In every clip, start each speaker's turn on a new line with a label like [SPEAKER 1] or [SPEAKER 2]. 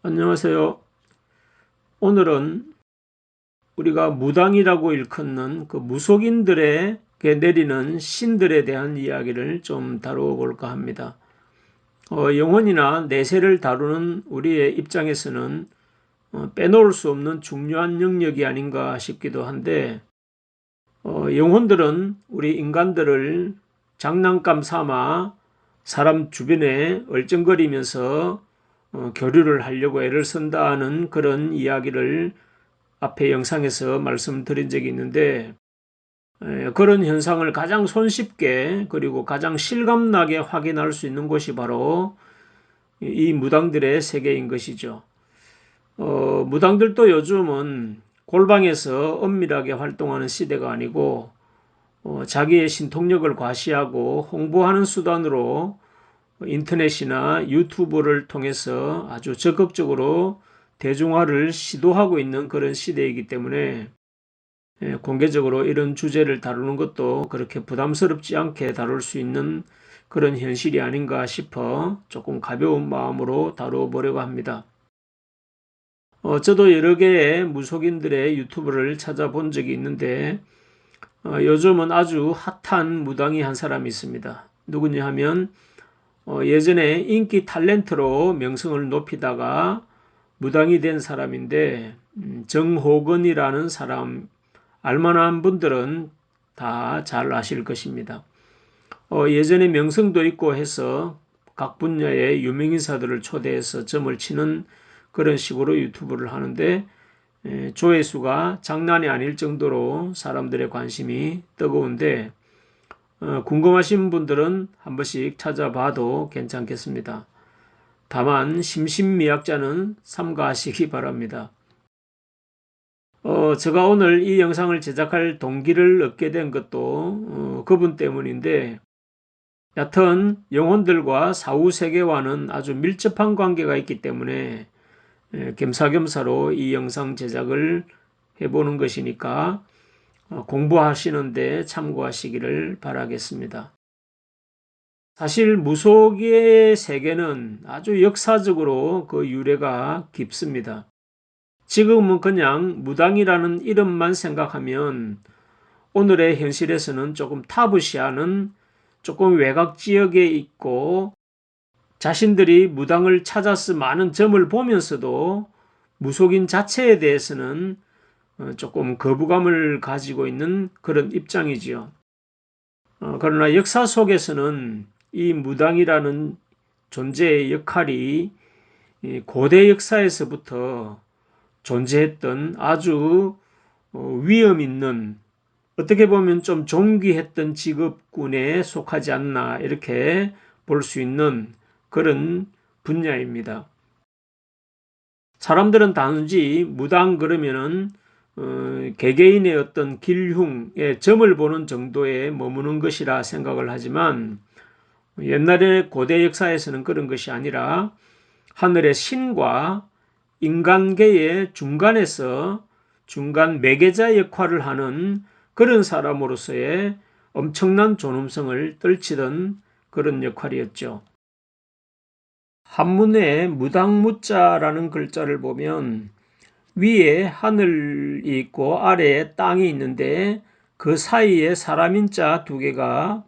[SPEAKER 1] 안녕하세요. 오늘은 우리가 무당이라고 일컫는 그 무속인들에게 내리는 신들에 대한 이야기를 좀 다루어 볼까 합니다. 영혼이나 내세를 다루는 우리의 입장에서는 빼놓을 수 없는 중요한 영역이 아닌가 싶기도 한데, 영혼들은 우리 인간들을 장난감 삼아 사람 주변에 얼쩡거리면서 교류를 하려고 애를 쓴다는 그런 이야기를 앞에 영상에서 말씀드린 적이 있는데, 그런 현상을 가장 손쉽게 그리고 가장 실감나게 확인할 수 있는 곳이 바로 이 무당들의 세계인 것이죠. 무당들도 요즘은 골방에서 엄밀하게 활동하는 시대가 아니고 자기의 신통력을 과시하고 홍보하는 수단으로 인터넷이나 유튜브를 통해서 아주 적극적으로 대중화를 시도하고 있는 그런 시대이기 때문에 공개적으로 이런 주제를 다루는 것도 그렇게 부담스럽지 않게 다룰 수 있는 그런 현실이 아닌가 싶어 조금 가벼운 마음으로 다루어 보려고 합니다. 저도 여러 개의 무속인들의 유튜브를 찾아본 적이 있는데 요즘은 아주 핫한 무당이 한 사람이 있습니다. 누구냐 하면 예전에 인기 탤런트로 명성을 높이다가 무당이 된 사람인데 정호건이라는 사람, 알만한 분들은 다 잘 아실 것입니다. 예전에 명성도 있고 해서 각 분야의 유명인사들을 초대해서 점을 치는 그런 식으로 유튜브를 하는데 조회수가 장난이 아닐 정도로 사람들의 관심이 뜨거운데 궁금하신 분들은 한 번씩 찾아봐도 괜찮겠습니다. 다만 심신미약자는 삼가하시기 바랍니다. 제가 오늘 이 영상을 제작할 동기를 얻게 된 것도 그분 때문인데, 여튼 영혼들과 사후세계와는 아주 밀접한 관계가 있기 때문에 겸사겸사로 이 영상 제작을 해보는 것이니까 공부하시는데 참고하시기를 바라겠습니다. 사실 무속의 세계는 아주 역사적으로 그 유래가 깊습니다. 지금은 그냥 무당이라는 이름만 생각하면 오늘의 현실에서는 조금 타부시하는, 조금 외곽 지역에 있고 자신들이 무당을 찾아서 많은 점을 보면서도 무속인 자체에 대해서는 조금 거부감을 가지고 있는 그런 입장이지요. 그러나 역사 속에서는 이 무당이라는 존재의 역할이 고대 역사에서부터 존재했던 아주 위험 있는, 어떻게 보면 좀 존귀했던 직업군에 속하지 않나 이렇게 볼 수 있는 그런 분야입니다. 사람들은 단지 무당 그러면은 개개인의 어떤 길흉에 점을 보는 정도에 머무는 것이라 생각을 하지만, 옛날의 고대 역사에서는 그런 것이 아니라 하늘의 신과 인간계의 중간에서 중간 매개자 역할을 하는 그런 사람으로서의 엄청난 존엄성을 떨치던 그런 역할이었죠. 한문에 무당무자라는 글자를 보면 위에 하늘이 있고 아래에 땅이 있는데 그 사이에 사람인 자 두 개가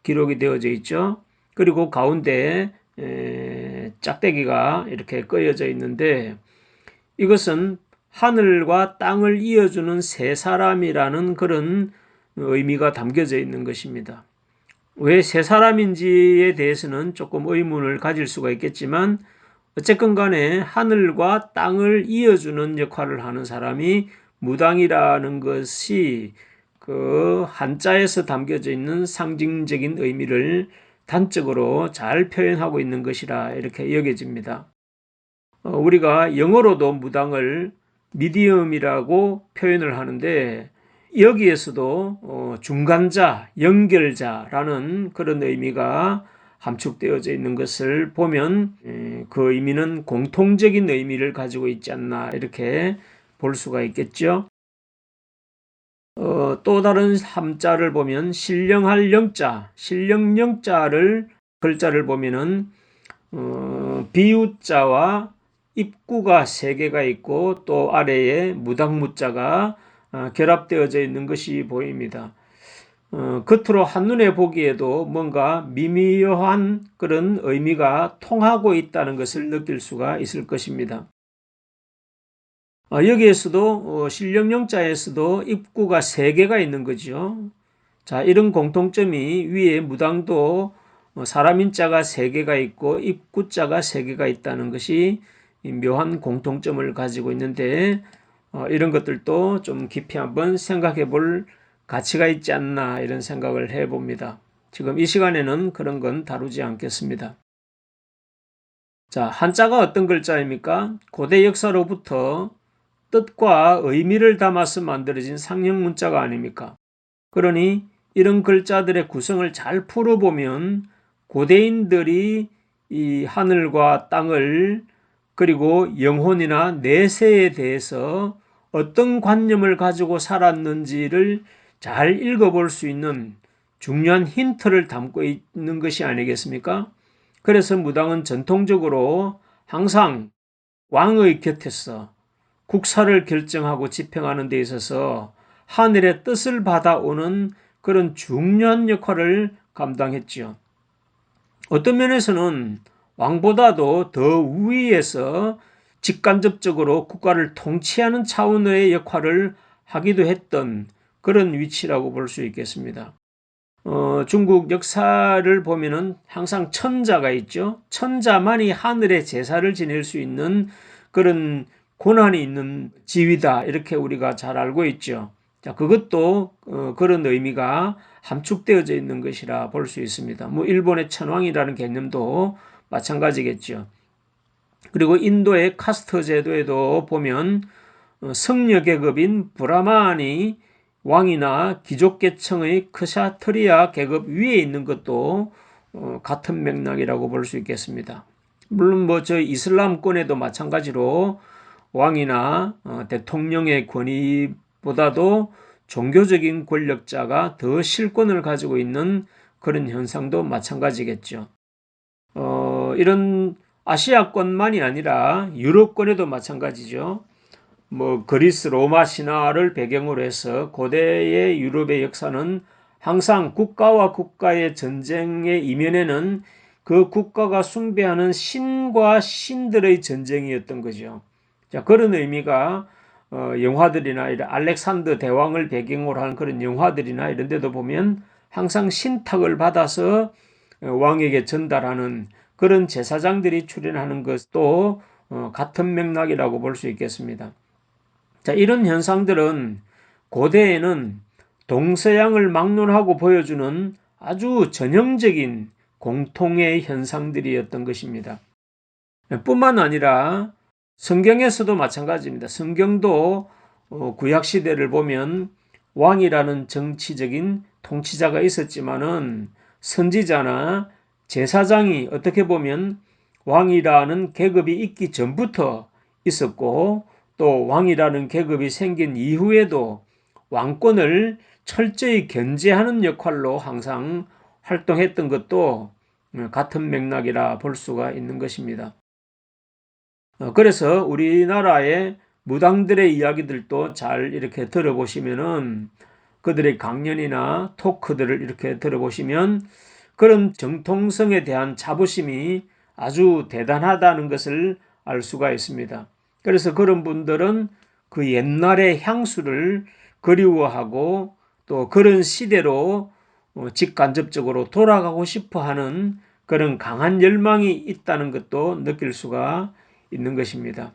[SPEAKER 1] 기록이 되어져 있죠. 그리고 가운데 짝대기가 이렇게 꺼여져 있는데, 이것은 하늘과 땅을 이어주는 세 사람이라는 그런 의미가 담겨져 있는 것입니다. 왜 세 사람인지에 대해서는 조금 의문을 가질 수가 있겠지만, 어쨌건 간에 하늘과 땅을 이어주는 역할을 하는 사람이 무당이라는 것이 그 한자에서 담겨져 있는 상징적인 의미를 단적으로 잘 표현하고 있는 것이라 이렇게 여겨집니다. 우리가 영어로도 무당을 미디엄이라고 표현을 하는데, 여기에서도 중간자, 연결자라는 그런 의미가 함축되어져 있는 것을 보면 그 의미는 공통적인 의미를 가지고 있지 않나 이렇게 볼 수가 있겠죠. 또 다른 함자를 보면 신령할 영자, 신령영자를 글자를 보면은 비유자와 입구가 세 개가 있고 또 아래에 무당무자가 결합되어져 있는 것이 보입니다. 겉으로 한눈에 보기에도 뭔가 미묘한 그런 의미가 통하고 있다는 것을 느낄 수가 있을 것입니다. 여기에서도 신령영자에서도 입구가 세 개가 있는 거죠. 자, 이런 공통점이 위에 무당도 사람인자가 세 개가 있고 입구자가 세 개가 있다는 것이 묘한 공통점을 가지고 있는데 이런 것들도 좀 깊이 한번 생각해 볼 가치가 있지 않나 이런 생각을 해 봅니다. 지금 이 시간에는 그런 건 다루지 않겠습니다. 자, 한자가 어떤 글자입니까? 고대 역사로부터 뜻과 의미를 담아서 만들어진 상형 문자가 아닙니까? 그러니 이런 글자들의 구성을 잘 풀어보면 고대인들이 이 하늘과 땅을 그리고 영혼이나 내세에 대해서 어떤 관념을 가지고 살았는지를 잘 읽어볼 수 있는 중요한 힌트를 담고 있는 것이 아니겠습니까? 그래서 무당은 전통적으로 항상 왕의 곁에서 국사를 결정하고 집행하는 데 있어서 하늘의 뜻을 받아오는 그런 중요한 역할을 감당했지요. 어떤 면에서는 왕보다도 더 위에서 직간접적으로 국가를 통치하는 차원의 역할을 하기도 했던 그런 위치라고 볼 수 있겠습니다. 중국 역사를 보면은 항상 천자가 있죠. 천자만이 하늘의 제사를 지낼 수 있는 그런 고난이 있는 지위다. 이렇게 우리가 잘 알고 있죠. 자, 그것도 그런 의미가 함축되어져 있는 것이라 볼 수 있습니다. 뭐 일본의 천왕이라는 개념도 마찬가지겠죠. 그리고 인도의 카스트 제도에도 보면 성녀 계급인 브라만이 왕이나 귀족계층의 크샤트리아 계급 위에 있는 것도 같은 맥락이라고 볼 수 있겠습니다. 물론 뭐 저희 이슬람권에도 마찬가지로 왕이나 대통령의 권위보다도 종교적인 권력자가 더 실권을 가지고 있는 그런 현상도 마찬가지겠죠. 이런 아시아권만이 아니라 유럽권에도 마찬가지죠. 뭐 그리스 로마 신화를 배경으로 해서 고대의 유럽의 역사는 항상 국가와 국가의 전쟁의 이면에는 그 국가가 숭배하는 신과 신들의 전쟁이었던 거죠. 자, 그런 의미가 영화들이나 이런 알렉산더 대왕을 배경으로 한 그런 영화들이나 이런 데도 보면 항상 신탁을 받아서 왕에게 전달하는 그런 제사장들이 출연하는 것도 같은 맥락이라고 볼 수 있겠습니다. 자, 이런 현상들은 고대에는 동서양을 막론하고 보여주는 아주 전형적인 공통의 현상들이었던 것입니다. 뿐만 아니라 성경에서도 마찬가지입니다. 성경도 구약시대를 보면 왕이라는 정치적인 통치자가 있었지만은 선지자나 제사장이 어떻게 보면 왕이라는 계급이 있기 전부터 있었고 또 왕이라는 계급이 생긴 이후에도 왕권을 철저히 견제하는 역할로 항상 활동했던 것도 같은 맥락이라 볼 수가 있는 것입니다. 그래서 우리나라의 무당들의 이야기들도 잘 이렇게 들어보시면은 그들의 강연이나 토크들을 이렇게 들어보시면 그런 정통성에 대한 자부심이 아주 대단하다는 것을 알 수가 있습니다. 그래서 그런 분들은 그 옛날의 향수를 그리워하고 또 그런 시대로 직간접적으로 돌아가고 싶어 하는 그런 강한 열망이 있다는 것도 느낄 수가 있는 것입니다.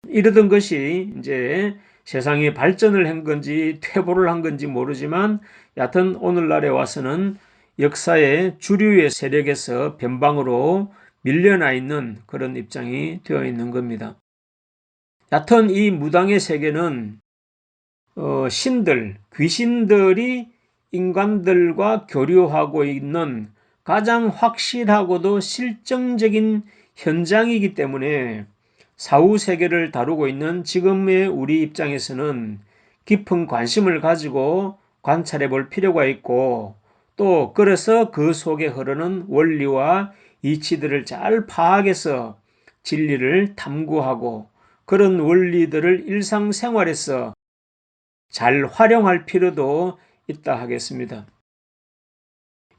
[SPEAKER 1] 이러던 것이 이제 세상이 발전을 한 건지 퇴보를 한 건지 모르지만 여하튼 오늘날에 와서는 역사의 주류의 세력에서 변방으로 밀려나 있는 그런 입장이 되어 있는 겁니다. 여하튼 이 무당의 세계는 신들, 귀신들이 인간들과 교류하고 있는 가장 확실하고도 실정적인 현장이기 때문에 사후 세계를 다루고 있는 지금의 우리 입장에서는 깊은 관심을 가지고 관찰해 볼 필요가 있고 또 그래서 그 속에 흐르는 원리와 이치들을 잘 파악해서 진리를 탐구하고 그런 원리들을 일상생활에서 잘 활용할 필요도 있다 하겠습니다.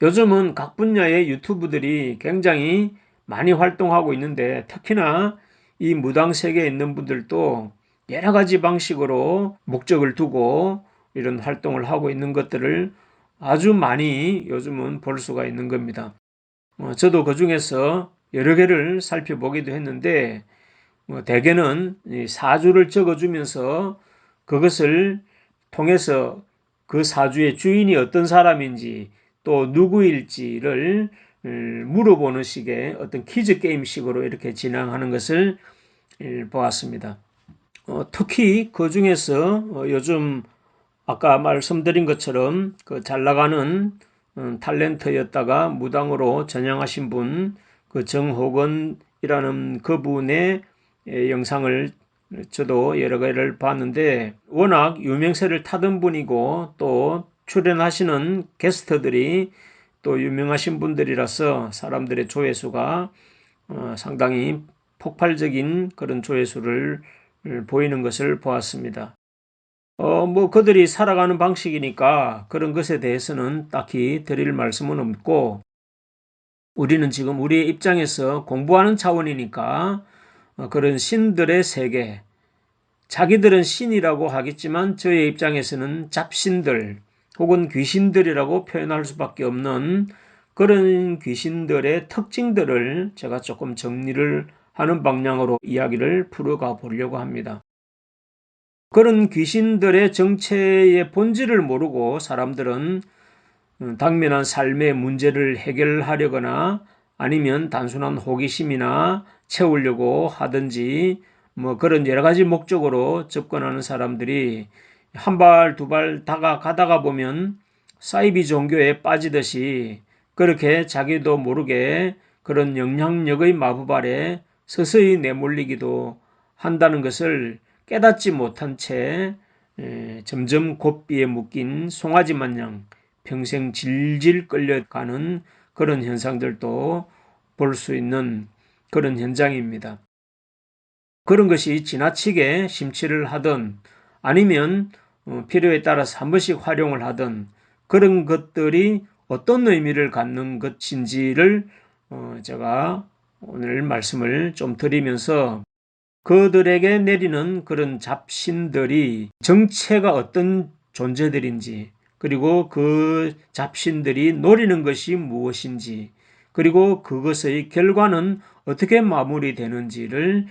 [SPEAKER 1] 요즘은 각 분야의 유튜브들이 굉장히 많이 활동하고 있는데 특히나 이 무당 세계에 있는 분들도 여러 가지 방식으로 목적을 두고 이런 활동을 하고 있는 것들을 아주 많이 요즘은 볼 수가 있는 겁니다. 저도 그 중에서 여러 개를 살펴보기도 했는데 대개는 사주를 적어주면서 그것을 통해서 그 사주의 주인이 어떤 사람인지 또 누구일지를 물어보는 식의 어떤 퀴즈 게임식으로 이렇게 진행하는 것을 보았습니다. 특히 그 중에서 요즘 아까 말씀드린 것처럼 그 잘 나가는 탤런트였다가 무당으로 전향하신 분, 그 정호건이라는 그분의 영상을 저도 여러 개를 봤는데 워낙 유명세를 타던 분이고 또 출연하시는 게스트들이 또 유명하신 분들이라서 사람들의 조회수가 상당히 폭발적인 그런 조회수를 보이는 것을 보았습니다. 그들이 살아가는 방식이니까 그런 것에 대해서는 딱히 드릴 말씀은 없고, 우리는 지금 우리의 입장에서 공부하는 차원이니까 그런 신들의 세계, 자기들은 신이라고 하겠지만 저의 입장에서는 잡신들 혹은 귀신들이라고 표현할 수밖에 없는 그런 귀신들의 특징들을 제가 조금 정리를 하는 방향으로 이야기를 풀어가 보려고 합니다. 그런 귀신들의 정체의 본질을 모르고 사람들은 당면한 삶의 문제를 해결하려거나 아니면 단순한 호기심이나 채우려고 하든지 그런 여러 가지 목적으로 접근하는 사람들이 한 발, 두 발 다가가다가 보면 사이비 종교에 빠지듯이 그렇게 자기도 모르게 그런 영향력의 마법 아래 서서히 내몰리기도 한다는 것을 깨닫지 못한 채 점점 고삐에 묶인 송아지 마냥 평생 질질 끌려가는 그런 현상들도 볼 수 있는 그런 현장입니다. 그런 것이 지나치게 심취를 하든 아니면 필요에 따라서 한 번씩 활용을 하든 그런 것들이 어떤 의미를 갖는 것인지를 제가 오늘 말씀을 좀 드리면서 그들에게 내리는 그런 잡신들이 정체가 어떤 존재들인지, 그리고 그 잡신들이 노리는 것이 무엇인지, 그리고 그것의 결과는 어떻게 마무리되는지를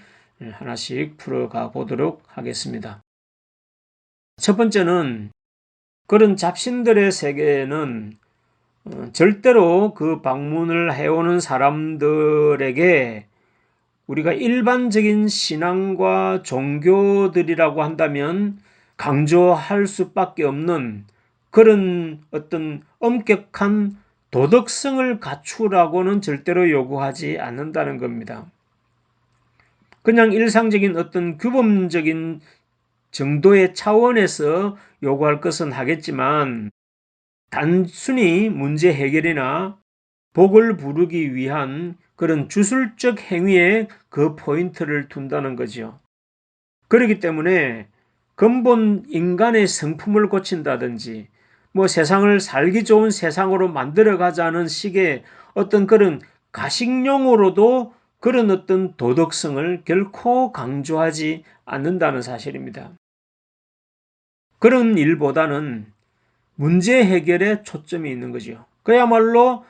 [SPEAKER 1] 하나씩 풀어가 보도록 하겠습니다. 첫 번째는 그런 잡신들의 세계는 절대로 그 방문을 해오는 사람들에게 우리가 일반적인 신앙과 종교들이라고 한다면 강조할 수밖에 없는 그런 어떤 엄격한 도덕성을 갖추라고는 절대로 요구하지 않는다는 겁니다. 그냥 일상적인 어떤 규범적인 정도의 차원에서 요구할 것은 하겠지만 단순히 문제 해결이나 복을 부르기 위한 그런 주술적 행위에 그 포인트를 둔다는 거죠. 그렇기 때문에 근본 인간의 성품을 고친다든지 세상을 살기 좋은 세상으로 만들어가자는 식의 어떤 그런 가식용으로도 그런 어떤 도덕성을 결코 강조하지 않는다는 사실입니다. 그런 일보다는 문제 해결에 초점이 있는 거죠. 그야말로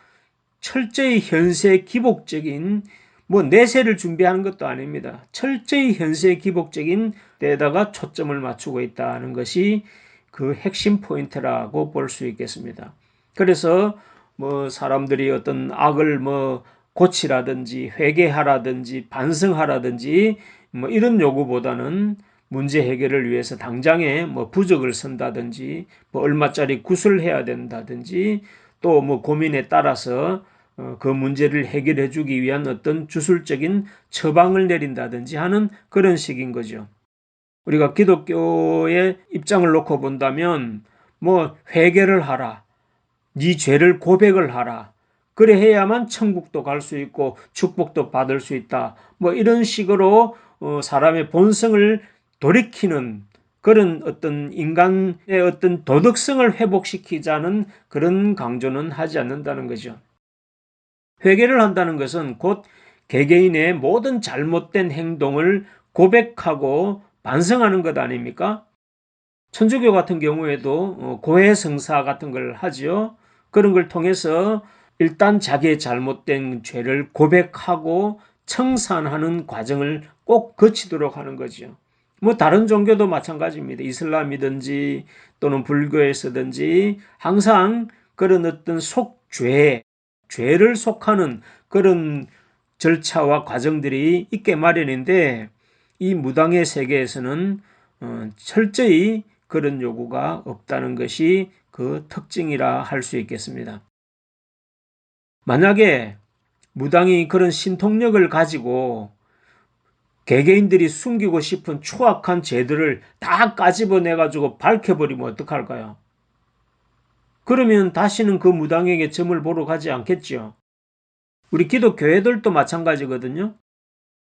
[SPEAKER 1] 철저히 현세 기복적인 내세를 준비하는 것도 아닙니다. 철저히 현세 기복적인 데다가 초점을 맞추고 있다는 것이 그 핵심 포인트라고 볼 수 있겠습니다. 그래서 사람들이 어떤 악을 고치라든지 회개하라든지 반성하라든지 이런 요구보다는 문제 해결을 위해서 당장에 부적을 쓴다든지 얼마짜리 굿을 해야 된다든지 또 고민에 따라서 그 문제를 해결해 주기 위한 어떤 주술적인 처방을 내린다든지 하는 그런 식인 거죠. 우리가 기독교의 입장을 놓고 본다면 회개를 하라, 네 죄를 고백을 하라, 그래 해야만 천국도 갈 수 있고 축복도 받을 수 있다. 뭐 이런 식으로 사람의 본성을 돌이키는 그런 어떤 인간의 어떤 도덕성을 회복시키자는 그런 강조는 하지 않는다는 거죠. 회개를 한다는 것은 곧 개개인의 모든 잘못된 행동을 고백하고 반성하는 것 아닙니까? 천주교 같은 경우에도 고해성사 같은 걸 하지요. 그런 걸 통해서 일단 자기의 잘못된 죄를 고백하고 청산하는 과정을 꼭 거치도록 하는 거죠. 뭐 다른 종교도 마찬가지입니다. 이슬람이든지 또는 불교에서든지 항상 그런 어떤 죄를 속하는 그런 절차와 과정들이 있게 마련인데 이 무당의 세계에서는 철저히 그런 요구가 없다는 것이 그 특징이라 할 수 있겠습니다. 만약에 무당이 그런 신통력을 가지고 개개인들이 숨기고 싶은 추악한 죄들을 다 까집어내가지고 밝혀버리면 어떡할까요? 그러면 다시는 그 무당에게 점을 보러 가지 않겠죠. 우리 기독교회들도 마찬가지거든요.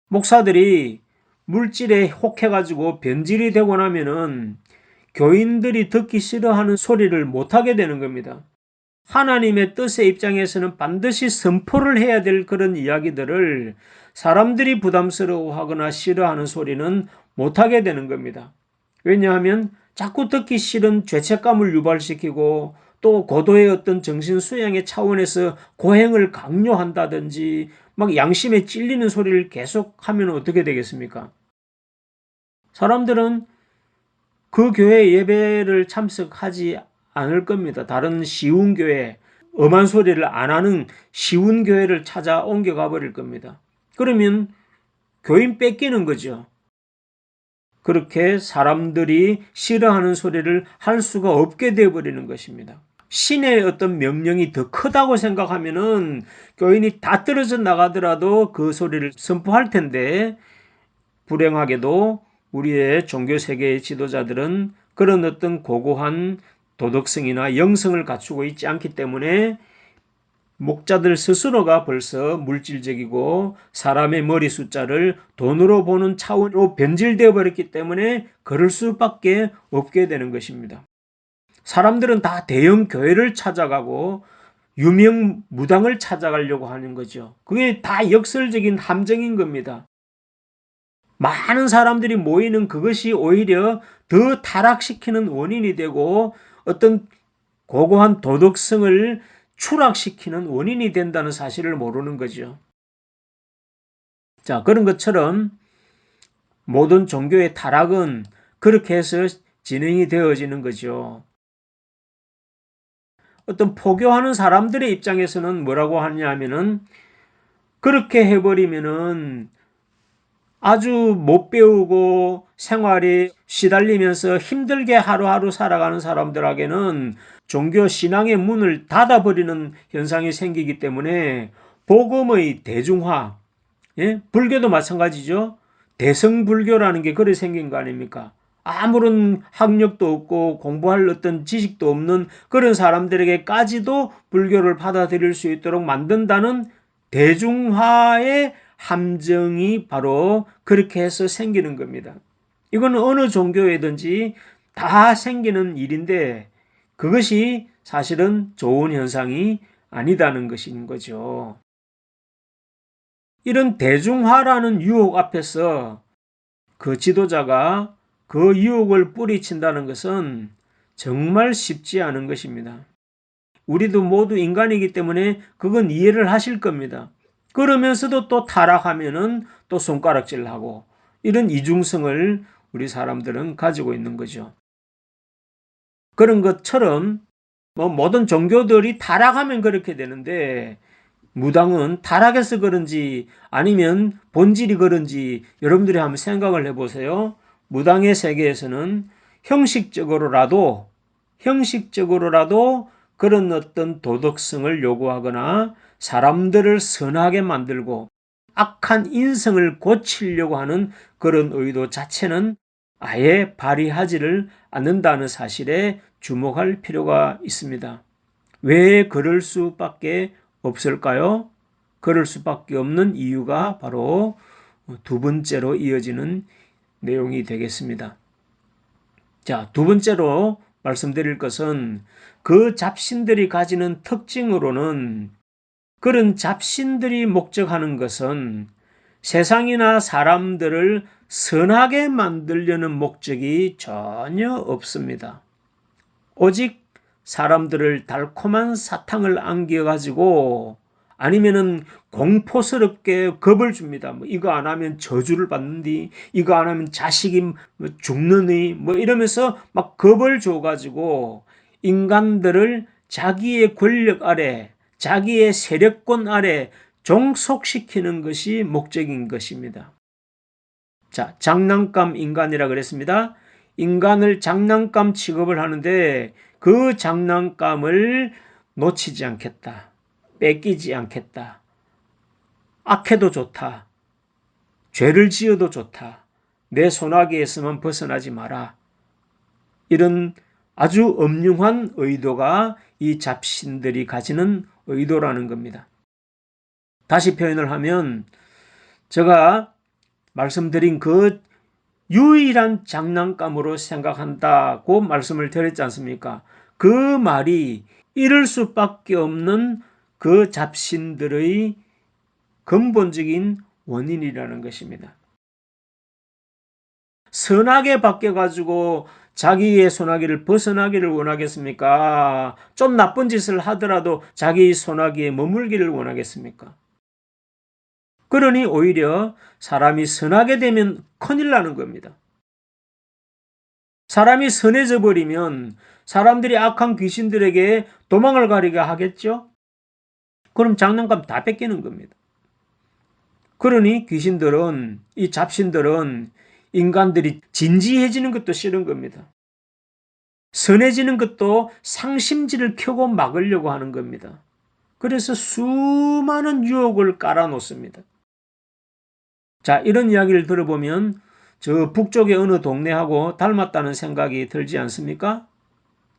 [SPEAKER 1] 목사들이 물질에 혹해가지고 변질이 되고 나면은 교인들이 듣기 싫어하는 소리를 못하게 되는 겁니다. 하나님의 뜻의 입장에서는 반드시 선포를 해야 될 그런 이야기들을 사람들이 부담스러워하거나 싫어하는 소리는 못하게 되는 겁니다. 왜냐하면 자꾸 듣기 싫은 죄책감을 유발시키고 또 고도의 어떤 정신수양의 차원에서 고행을 강요한다든지 막 양심에 찔리는 소리를 계속하면 어떻게 되겠습니까? 사람들은 그 교회 예배를 참석하지 않을 겁니다. 다른 쉬운 교회, 엄한 소리를 안 하는 쉬운 교회를 찾아 옮겨가 버릴 겁니다. 그러면 교인 뺏기는 거죠. 그렇게 사람들이 싫어하는 소리를 할 수가 없게 되어버리는 것입니다. 신의 어떤 명령이 더 크다고 생각하면은 교인이 다 떨어져 나가더라도 그 소리를 선포할 텐데 불행하게도 우리의 종교 세계의 지도자들은 그런 어떤 고고한 도덕성이나 영성을 갖추고 있지 않기 때문에 목자들 스스로가 벌써 물질적이고 사람의 머리 숫자를 돈으로 보는 차원으로 변질되어 버렸기 때문에 그럴 수밖에 없게 되는 것입니다. 사람들은 다 대형 교회를 찾아가고 유명 무당을 찾아가려고 하는 거죠. 그게 다 역설적인 함정인 겁니다. 많은 사람들이 모이는 그것이 오히려 더 타락시키는 원인이 되고 어떤 고고한 도덕성을 추락시키는 원인이 된다는 사실을 모르는 거죠. 자, 그런 것처럼 모든 종교의 타락은 그렇게 해서 진행이 되어지는 거죠. 어떤 포교하는 사람들의 입장에서는 뭐라고 하냐 하면은 그렇게 해버리면은 아주 못 배우고 생활이 시달리면서 힘들게 하루하루 살아가는 사람들에게는 종교 신앙의 문을 닫아버리는 현상이 생기기 때문에 복음의 대중화, 불교도 마찬가지죠. 대성불교라는 게 그래 생긴 거 아닙니까? 아무런 학력도 없고 공부할 어떤 지식도 없는 그런 사람들에게까지도 불교를 받아들일 수 있도록 만든다는 대중화의 함정이 바로 그렇게 해서 생기는 겁니다. 이건 어느 종교에든지 다 생기는 일인데 그것이 사실은 좋은 현상이 아니다는 것인 거죠. 이런 대중화라는 유혹 앞에서 그 지도자가 그 유혹을 뿌리친다는 것은 정말 쉽지 않은 것입니다. 우리도 모두 인간이기 때문에 그건 이해를 하실 겁니다. 그러면서도 또 타락하면은 또 손가락질하고 이런 이중성을 우리 사람들은 가지고 있는 거죠. 그런 것처럼 모든 종교들이 타락하면 그렇게 되는데 무당은 타락해서 그런지 아니면 본질이 그런지 여러분들이 한번 생각을 해보세요. 무당의 세계에서는 형식적으로라도 그런 어떤 도덕성을 요구하거나 사람들을 선하게 만들고 악한 인성을 고치려고 하는 그런 의도 자체는 아예 발휘하지를 않는다는 사실에 주목할 필요가 있습니다. 왜 그럴 수밖에 없을까요? 그럴 수밖에 없는 이유가 바로 두 번째로 이어지는 내용이 되겠습니다. 자, 두 번째로 말씀드릴 것은 그 잡신들이 가지는 특징으로는 그런 잡신들이 목적하는 것은 세상이나 사람들을 선하게 만들려는 목적이 전혀 없습니다. 오직 사람들을 달콤한 사탕을 안겨가지고 아니면은 공포스럽게 겁을 줍니다. 뭐 이거 안 하면 저주를 받는디, 이거 안 하면 자식이 죽느니, 뭐 이러면서 막 겁을 줘가지고 인간들을 자기의 권력 아래, 자기의 세력권 아래 종속시키는 것이 목적인 것입니다. 자, 장난감 인간이라 그랬습니다. 인간을 장난감 취급을 하는데 그 장난감을 놓치지 않겠다. 뺏기지 않겠다. 악해도 좋다. 죄를 지어도 좋다. 내 손아귀에서만 벗어나지 마라. 이런 아주 엄중한 의도가 이 잡신들이 가지는 의도라는 겁니다. 다시 표현을 하면 제가 말씀드린 그 유일한 장난감으로 생각한다고 말씀을 드렸지 않습니까? 그 말이 이럴 수밖에 없는 그 잡신들의 근본적인 원인이라는 것입니다. 선하게 바뀌어가지고 자기의 손아귀를 벗어나기를 원하겠습니까? 좀 나쁜 짓을 하더라도 자기 손아귀에 머물기를 원하겠습니까? 그러니 오히려 사람이 선하게 되면 큰일 나는 겁니다. 사람이 선해져 버리면 사람들이 악한 귀신들에게 도망을 가리게 하겠죠? 그럼 장난감 다 뺏기는 겁니다. 그러니 귀신들은, 이 잡신들은 인간들이 진지해지는 것도 싫은 겁니다. 선해지는 것도 상심지를 켜고 막으려고 하는 겁니다. 그래서 수많은 유혹을 깔아놓습니다. 자, 이런 이야기를 들어보면 저 북쪽의 어느 동네하고 닮았다는 생각이 들지 않습니까?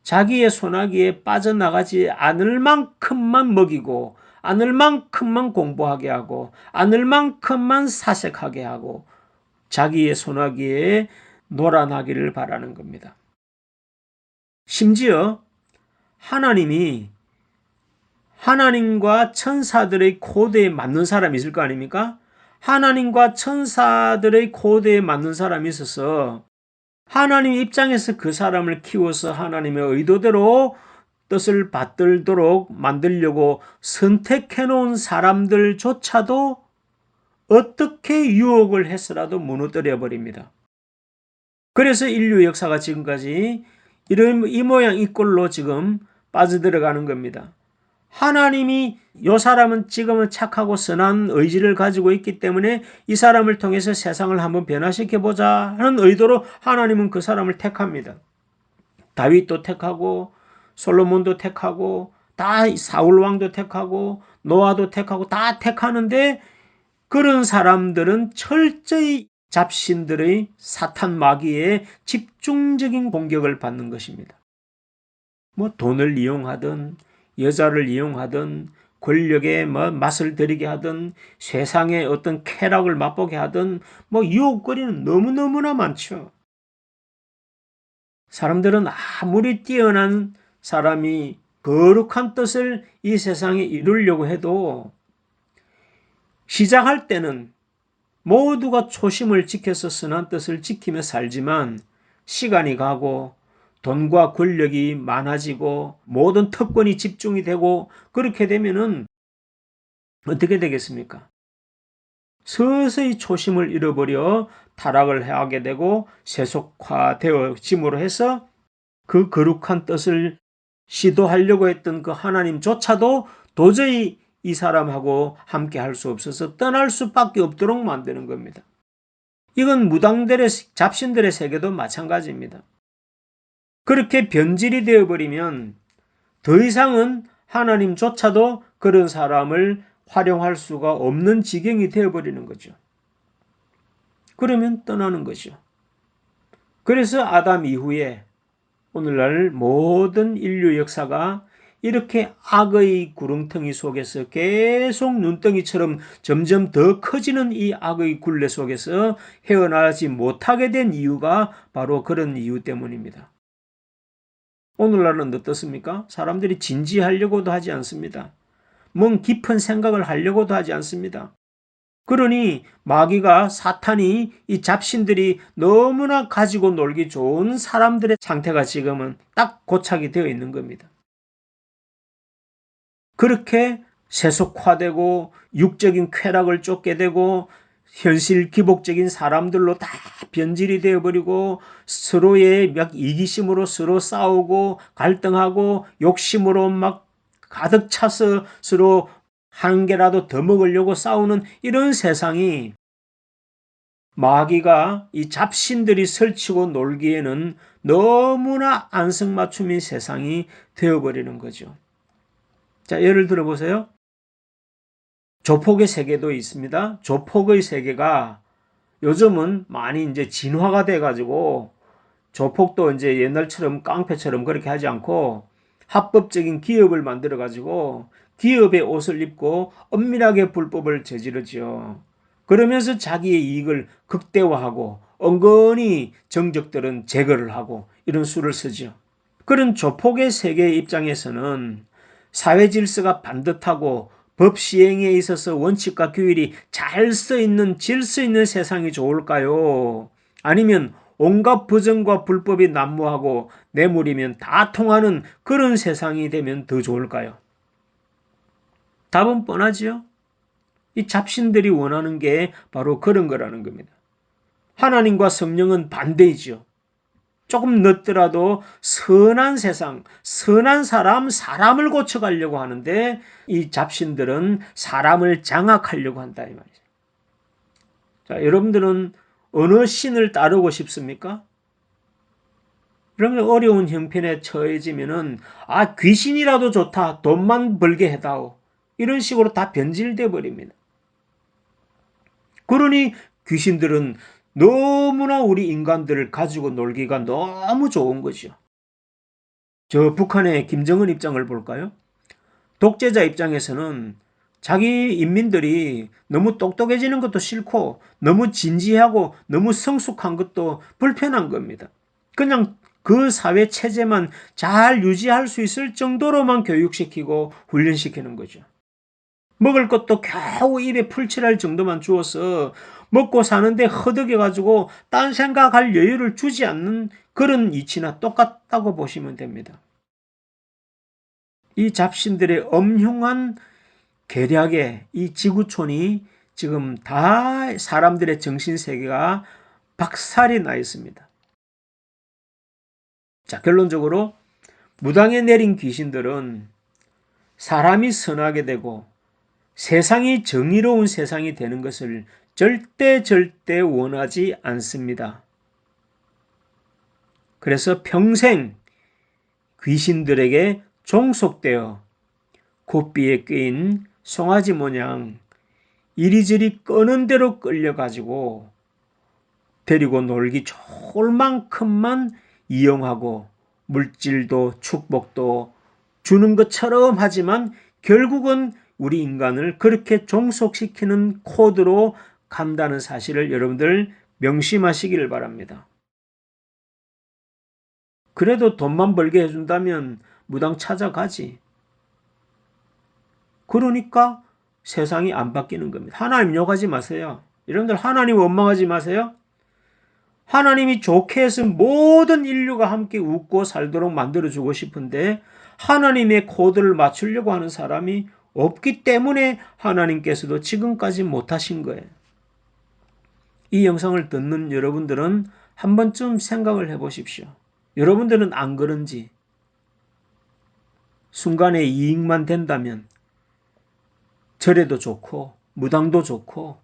[SPEAKER 1] 자기의 소나기에 빠져나가지 않을 만큼만 먹이고 않을 만큼만 공부하게 하고 않을 만큼만 사색하게 하고 자기의 소나기에 놀아나기를 바라는 겁니다. 심지어 하나님이 하나님과 천사들의 코드에 맞는 사람이 있을 거 아닙니까? 하나님과 천사들의 코드에 맞는 사람이 있어서 하나님 입장에서 그 사람을 키워서 하나님의 의도대로 뜻을 받들도록 만들려고 선택해 놓은 사람들조차도 어떻게 유혹을 해서라도 무너뜨려 버립니다. 그래서 인류 역사가 지금까지 이 모양 이 꼴로 지금 빠져들어가는 겁니다. 하나님이 이 사람은 지금은 착하고 선한 의지를 가지고 있기 때문에 이 사람을 통해서 세상을 한번 변화시켜보자 하는 의도로 하나님은 그 사람을 택합니다. 다윗도 택하고 솔로몬도 택하고 다 사울왕도 택하고 노아도 택하고 다 택하는데 그런 사람들은 철저히 잡신들의 사탄 마귀의 집중적인 공격을 받는 것입니다. 뭐 돈을 이용하든 여자를 이용하든 권력에 맛을 들이게 하든 세상의 어떤 쾌락을 맛보게 하든 뭐 유혹거리는 너무너무나 많죠. 사람들은 아무리 뛰어난 사람이 거룩한 뜻을 이 세상에 이루려고 해도 시작할 때는 모두가 초심을 지켜서 선한 뜻을 지키며 살지만 시간이 가고 돈과 권력이 많아지고 모든 특권이 집중이 되고 그렇게 되면은 어떻게 되겠습니까? 서서히 초심을 잃어버려 타락을 하게 되고 세속화되어짐으로 해서 그 거룩한 뜻을 시도하려고 했던 그 하나님조차도 도저히 이 사람하고 함께 할 수 없어서 떠날 수밖에 없도록 만드는 겁니다. 이건 무당들의 잡신들의 세계도 마찬가지입니다. 그렇게 변질이 되어버리면 더 이상은 하나님조차도 그런 사람을 활용할 수가 없는 지경이 되어버리는 거죠. 그러면 떠나는 거죠. 그래서 아담 이후에 오늘날 모든 인류 역사가 이렇게 악의 구렁텅이 속에서 계속 눈덩이처럼 점점 더 커지는 이 악의 굴레 속에서 헤어나지 못하게 된 이유가 바로 그런 이유 때문입니다. 오늘날은 어떻습니까? 사람들이 진지하려고도 하지 않습니다. 뭔 깊은 생각을 하려고도 하지 않습니다. 그러니 마귀가 사탄이 이 잡신들이 너무나 가지고 놀기 좋은 사람들의 상태가 지금은 딱 고착이 되어 있는 겁니다. 그렇게 세속화되고 육적인 쾌락을 쫓게 되고 현실 기복적인 사람들로 다 변질이 되어버리고 서로의 막 이기심으로 서로 싸우고 갈등하고 욕심으로 막 가득 차서 서로 한 개라도 더 먹으려고 싸우는 이런 세상이 마귀가 이 잡신들이 설치고 놀기에는 너무나 안성맞춤인 세상이 되어버리는 거죠. 자, 예를 들어 보세요. 조폭의 세계도 있습니다. 조폭의 세계가 요즘은 많이 이제 진화가 돼가지고 조폭도 이제 옛날처럼 깡패처럼 그렇게 하지 않고 합법적인 기업을 만들어가지고 기업의 옷을 입고 엄밀하게 불법을 저지르죠. 그러면서 자기의 이익을 극대화하고 은근히 정적들은 제거를 하고 이런 수를 쓰죠. 그런 조폭의 세계의 입장에서는 사회 질서가 반듯하고 법 시행에 있어서 원칙과 규율이 잘 써있는 질서 있는 세상이 좋을까요? 아니면 온갖 부정과 불법이 난무하고 뇌물이면 다 통하는 그런 세상이 되면 더 좋을까요? 답은 뻔하지요. 이 잡신들이 원하는 게 바로 그런 거라는 겁니다. 하나님과 성령은 반대이죠. 조금 늦더라도 선한 세상, 선한 사람, 사람을 고쳐가려고 하는데 이 잡신들은 사람을 장악하려고 한다 이 말이죠. 자, 여러분들은 어느 신을 따르고 싶습니까? 그러면 어려운 형편에 처해지면은 귀신이라도 좋다, 돈만 벌게 해다오, 이런 식으로 다 변질돼 버립니다. 그러니 귀신들은 너무나 우리 인간들을 가지고 놀기가 너무 좋은 거죠. 저 북한의 김정은 입장을 볼까요? 독재자 입장에서는 자기 인민들이 너무 똑똑해지는 것도 싫고 너무 진지하고 너무 성숙한 것도 불편한 겁니다. 그냥 그 사회 체제만 잘 유지할 수 있을 정도로만 교육시키고 훈련시키는 거죠. 먹을 것도 겨우 입에 풀칠할 정도만 주어서 먹고 사는데 허덕여가지고 딴 생각할 여유를 주지 않는 그런 이치나 똑같다고 보시면 됩니다. 이 잡신들의 엄흉한 계략에 이 지구촌이 지금 다 사람들의 정신세계가 박살이 나 있습니다. 자, 결론적으로 무당에 내린 귀신들은 사람이 선하게 되고 세상이 정의로운 세상이 되는 것을 절대 원하지 않습니다. 그래서 평생 귀신들에게 종속되어 고삐에 꿰인 송아지 모양 이리저리 끄는 대로 끌려가지고 데리고 놀기 좋을 만큼만 이용하고 물질도 축복도 주는 것처럼 하지만 결국은 우리 인간을 그렇게 종속시키는 코드로 간다는 사실을 여러분들 명심하시기를 바랍니다. 그래도 돈만 벌게 해준다면 무당 찾아가지. 그러니까 세상이 안 바뀌는 겁니다. 하나님 욕하지 마세요. 여러분들 하나님 원망하지 마세요. 하나님이 좋게 해서 모든 인류가 함께 웃고 살도록 만들어주고 싶은데 하나님의 코드를 맞추려고 하는 사람이 없기 때문에 하나님께서도 지금까지 못하신 거예요. 이 영상을 듣는 여러분들은 한 번쯤 생각을 해보십시오. 여러분들은 안 그런지 순간에 이익만 된다면 절에도 좋고 무당도 좋고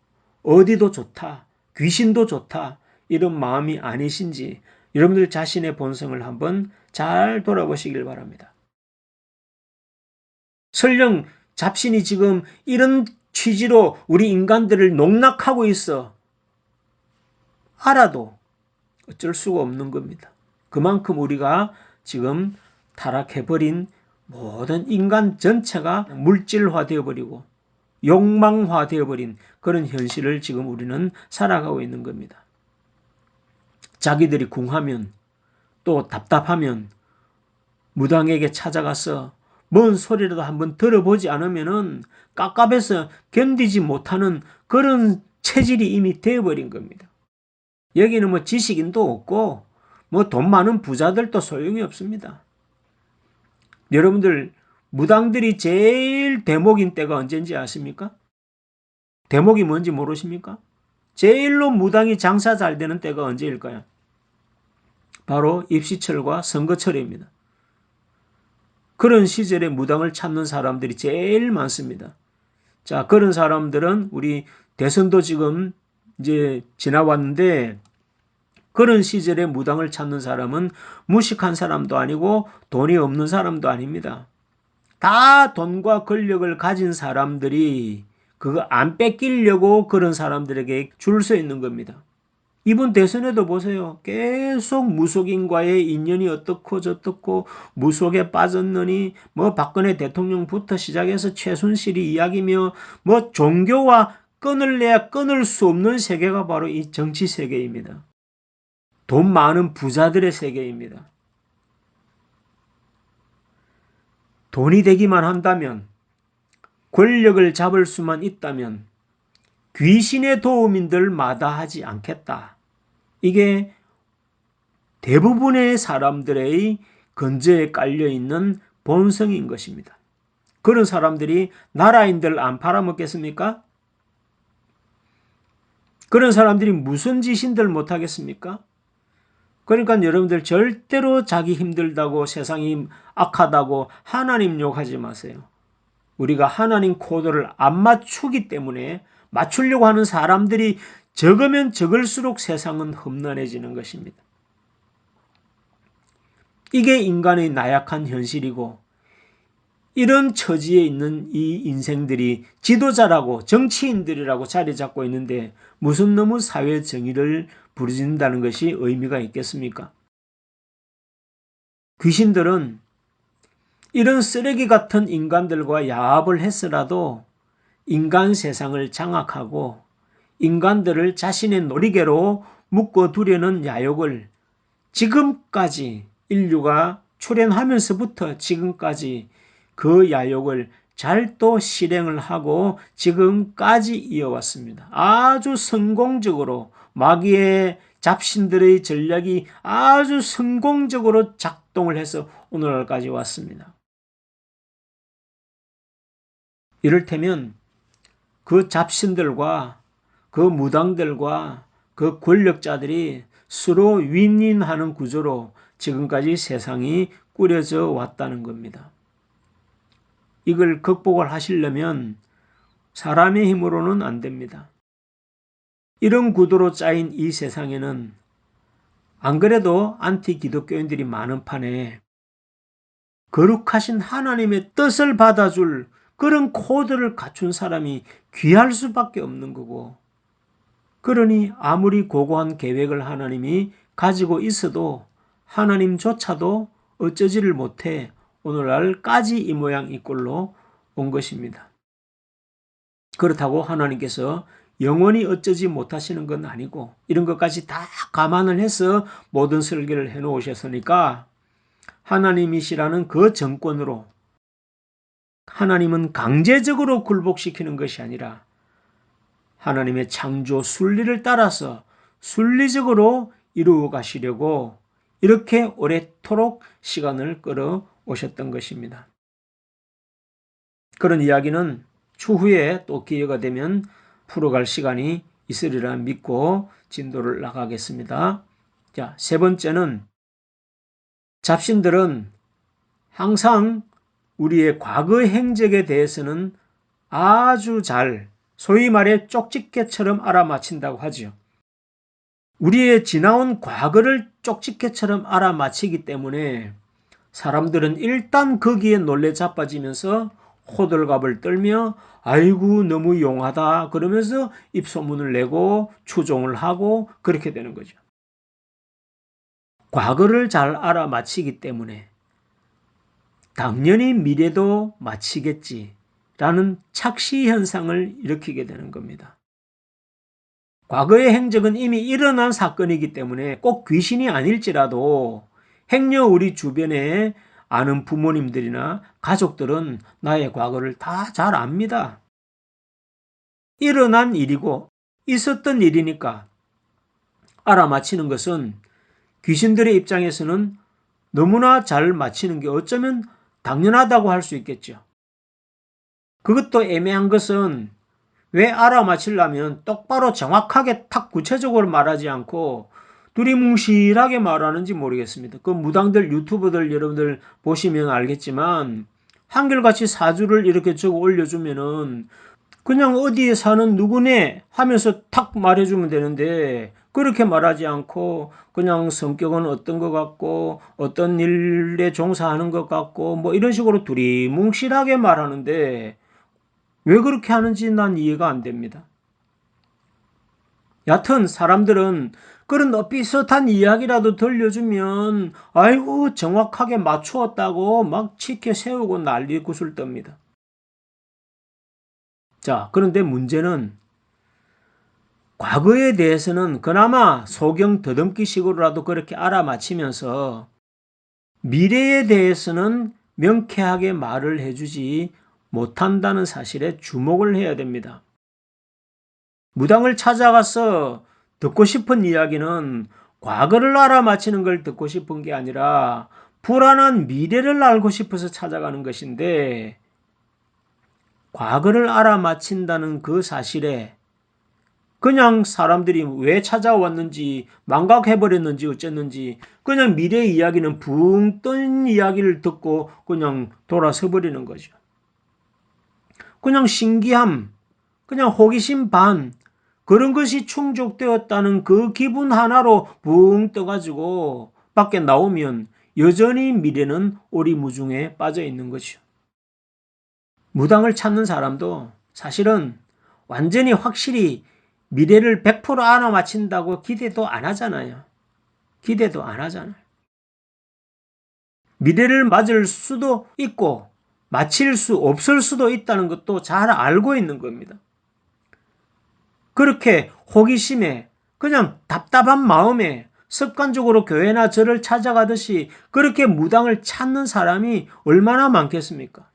[SPEAKER 1] 어디도 좋다, 귀신도 좋다 이런 마음이 아니신지 여러분들 자신의 본성을 한번 잘 돌아보시길 바랍니다. 설령 잡신이 지금 이런 취지로 우리 인간들을 농락하고 있어 알아도 어쩔 수가 없는 겁니다. 그만큼 우리가 지금 타락해버린 모든 인간 전체가 물질화되어 버리고 욕망화되어 버린 그런 현실을 지금 우리는 살아가고 있는 겁니다. 자기들이 궁하면 또 답답하면 무당에게 찾아가서 뭔 소리라도 한번 들어보지 않으면은 깝깝해서 견디지 못하는 그런 체질이 이미 되어버린 겁니다. 여기는 뭐 지식인도 없고 뭐 돈 많은 부자들도 소용이 없습니다. 여러분들 무당들이 제일 대목인 때가 언제인지 아십니까? 대목이 뭔지 모르십니까? 제일로 무당이 장사 잘 되는 때가 언제일까요? 바로 입시철과 선거철입니다. 그런 시절에 무당을 찾는 사람들이 제일 많습니다. 자, 그런 사람들은 우리 대선도 지금 이제 지나왔는데 그런 시절에 무당을 찾는 사람은 무식한 사람도 아니고 돈이 없는 사람도 아닙니다. 다 돈과 권력을 가진 사람들이 그거 안 뺏기려고 그런 사람들에게 줄 서 있는 겁니다. 이번 대선에도 보세요. 계속 무속인과의 인연이 어떻고 저떻고 무속에 빠졌느니 뭐 박근혜 대통령부터 시작해서 최순실이 이야기며 뭐 종교와 끊을래야 끊을 수 없는 세계가 바로 이 정치 세계입니다. 돈 많은 부자들의 세계입니다. 돈이 되기만 한다면 권력을 잡을 수만 있다면 귀신의 도움인들 마다하지 않겠다. 이게 대부분의 사람들의 건재에 깔려있는 본성인 것입니다. 그런 사람들이 나라인들 안 팔아먹겠습니까? 그런 사람들이 무슨 짓인들 못하겠습니까? 그러니까 여러분들 절대로 자기 힘들다고 세상이 악하다고 하나님 욕하지 마세요. 우리가 하나님 코드를 안 맞추기 때문에 맞추려고 하는 사람들이 적으면 적을수록 세상은 험난해지는 것입니다. 이게 인간의 나약한 현실이고 이런 처지에 있는 이 인생들이 지도자라고 정치인들이라고 자리 잡고 있는데 무슨 너무 사회 정의를 부르짖는다는 것이 의미가 있겠습니까? 귀신들은 이런 쓰레기 같은 인간들과 야합을 했으라도 인간 세상을 장악하고 인간들을 자신의 놀이개로 묶어두려는 야욕을 지금까지 인류가 출현하면서부터 지금까지 그 야욕을 잘 또 실행을 하고 지금까지 이어왔습니다. 아주 성공적으로 마귀의 잡신들의 전략이 아주 성공적으로 작동을 해서 오늘날까지 왔습니다. 이를테면 그 잡신들과 그 무당들과 그 권력자들이 서로 윈윈하는 구조로 지금까지 세상이 꾸려져 왔다는 겁니다. 이걸 극복을 하시려면 사람의 힘으로는 안 됩니다. 이런 구도로 짜인 이 세상에는 안 그래도 안티 기독교인들이 많은 판에 거룩하신 하나님의 뜻을 받아줄 그런 코드를 갖춘 사람이 귀할 수밖에 없는 거고, 그러니 아무리 고고한 계획을 하나님이 가지고 있어도 하나님조차도 어쩌지를 못해 오늘날까지 이 모양 이 꼴로 온 것입니다. 그렇다고 하나님께서 영원히 어쩌지 못하시는 건 아니고 이런 것까지 다 감안을 해서 모든 설계를 해놓으셨으니까 하나님이시라는 그 정권으로 하나님은 강제적으로 굴복시키는 것이 아니라 하나님의 창조 순리를 따라서 순리적으로 이루어 가시려고 이렇게 오래도록 시간을 끌어오셨던 것입니다. 그런 이야기는 추후에 또 기회가 되면 풀어갈 시간이 있으리라 믿고 진도를 나가겠습니다. 자, 세 번째는 잡신들은 항상 우리의 과거 행적에 대해서는 아주 잘 소위 말해 쪽집게처럼 알아맞힌다고 하죠. 우리의 지나온 과거를 쪽집게처럼 알아맞히기 때문에 사람들은 일단 거기에 놀래 자빠지면서 호들갑을 떨며 아이고 너무 용하다 그러면서 입소문을 내고 추종을 하고 그렇게 되는 거죠. 과거를 잘 알아맞히기 때문에 당연히 미래도 마치겠지라는 착시 현상을 일으키게 되는 겁니다. 과거의 행적은 이미 일어난 사건이기 때문에 꼭 귀신이 아닐지라도 행여 우리 주변에 아는 부모님들이나 가족들은 나의 과거를 다 잘 압니다. 일어난 일이고 있었던 일이니까 알아맞히는 것은 귀신들의 입장에서는 너무나 잘 맞히는 게 어쩌면 당연하다고 할 수 있겠죠. 그것도 애매한 것은 왜 알아맞히려면 똑바로 정확하게 탁 구체적으로 말하지 않고 두리뭉실하게 말하는지 모르겠습니다. 그 무당들 유튜브들 여러분들 보시면 알겠지만 한결같이 사주를 이렇게 적어 올려주면은 그냥 어디에 사는 누구네 하면서 탁 말해주면 되는데 그렇게 말하지 않고 그냥 성격은 어떤 것 같고 어떤 일에 종사하는 것 같고 뭐 이런 식으로 두리뭉실하게 말하는데 왜 그렇게 하는지 난 이해가 안 됩니다. 여하튼 사람들은 그런 비슷한 이야기라도 들려주면 아이고 정확하게 맞추었다고 막 치켜 세우고 난리 구슬 떱니다. 자, 그런데 문제는 과거에 대해서는 그나마 소경 더듬기식으로라도 그렇게 알아맞히면서 미래에 대해서는 명쾌하게 말을 해주지 못한다는 사실에 주목을 해야 됩니다. 무당을 찾아가서 듣고 싶은 이야기는 과거를 알아맞히는 걸 듣고 싶은 게 아니라 불안한 미래를 알고 싶어서 찾아가는 것인데 과거를 알아맞힌다는 그 사실에 그냥 사람들이 왜 찾아왔는지 망각해버렸는지 어쨌는지 그냥 미래 이야기는 붕 뜬 이야기를 듣고 그냥 돌아서 버리는 거죠. 그냥 신기함, 그냥 호기심 반 그런 것이 충족되었다는 그 기분 하나로 붕 떠가지고 밖에 나오면 여전히 미래는 오리무중에 빠져 있는 거죠. 무당을 찾는 사람도 사실은 완전히 확실히 미래를 100% 알아맞힌다고 기대도 안 하잖아요. 기대도 안 하잖아요. 미래를 맞을 수도 있고 맞힐 수 없을 수도 있다는 것도 잘 알고 있는 겁니다. 그렇게 호기심에 그냥 답답한 마음에 습관적으로 교회나 절을 찾아가듯이 그렇게 무당을 찾는 사람이 얼마나 많겠습니까?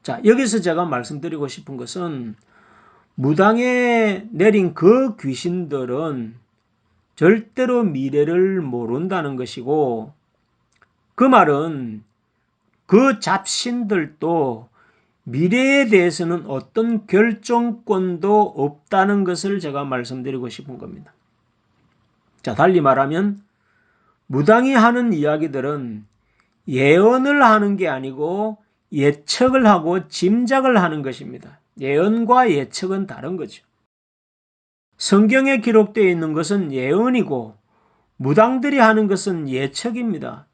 [SPEAKER 1] 자, 여기서 제가 말씀드리고 싶은 것은 무당에 내린 그 귀신들은 절대로 미래를 모른다는 것이고 그 말은 그 잡신들도 미래에 대해서는 어떤 결정권도 없다는 것을 제가 말씀드리고 싶은 겁니다. 자, 달리 말하면 무당이 하는 이야기들은 예언을 하는 게 아니고 예측을 하고 짐작을 하는 것입니다. 예언과 예측은 다른 거죠. 성경에 기록되어 있는 것은 예언이고 무당들이 하는 것은 예측입니다.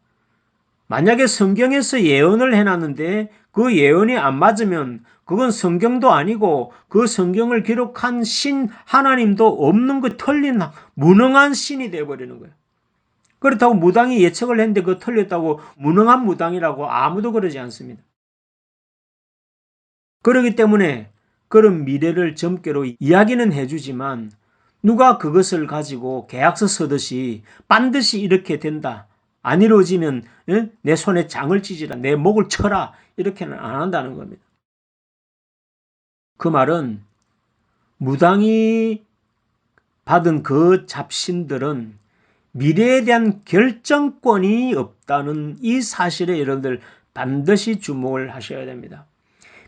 [SPEAKER 1] 만약에 성경에서 예언을 해놨는데 그 예언이 안 맞으면 그건 성경도 아니고 그 성경을 기록한 신 하나님도 없는 거 틀린 무능한 신이 되어버리는 거예요. 그렇다고 무당이 예측을 했는데 그거 틀렸다고 무능한 무당이라고 아무도 그러지 않습니다. 그렇기 때문에 그런 미래를 점괘로 이야기는 해주지만 누가 그것을 가지고 계약서 쓰듯이 반드시 이렇게 된다. 안 이루어지면 내 손에 장을 찢으라, 내 목을 쳐라 이렇게는 안 한다는 겁니다. 그 말은 무당이 받은 그 잡신들은 미래에 대한 결정권이 없다는 이 사실에 여러분들 반드시 주목을 하셔야 됩니다.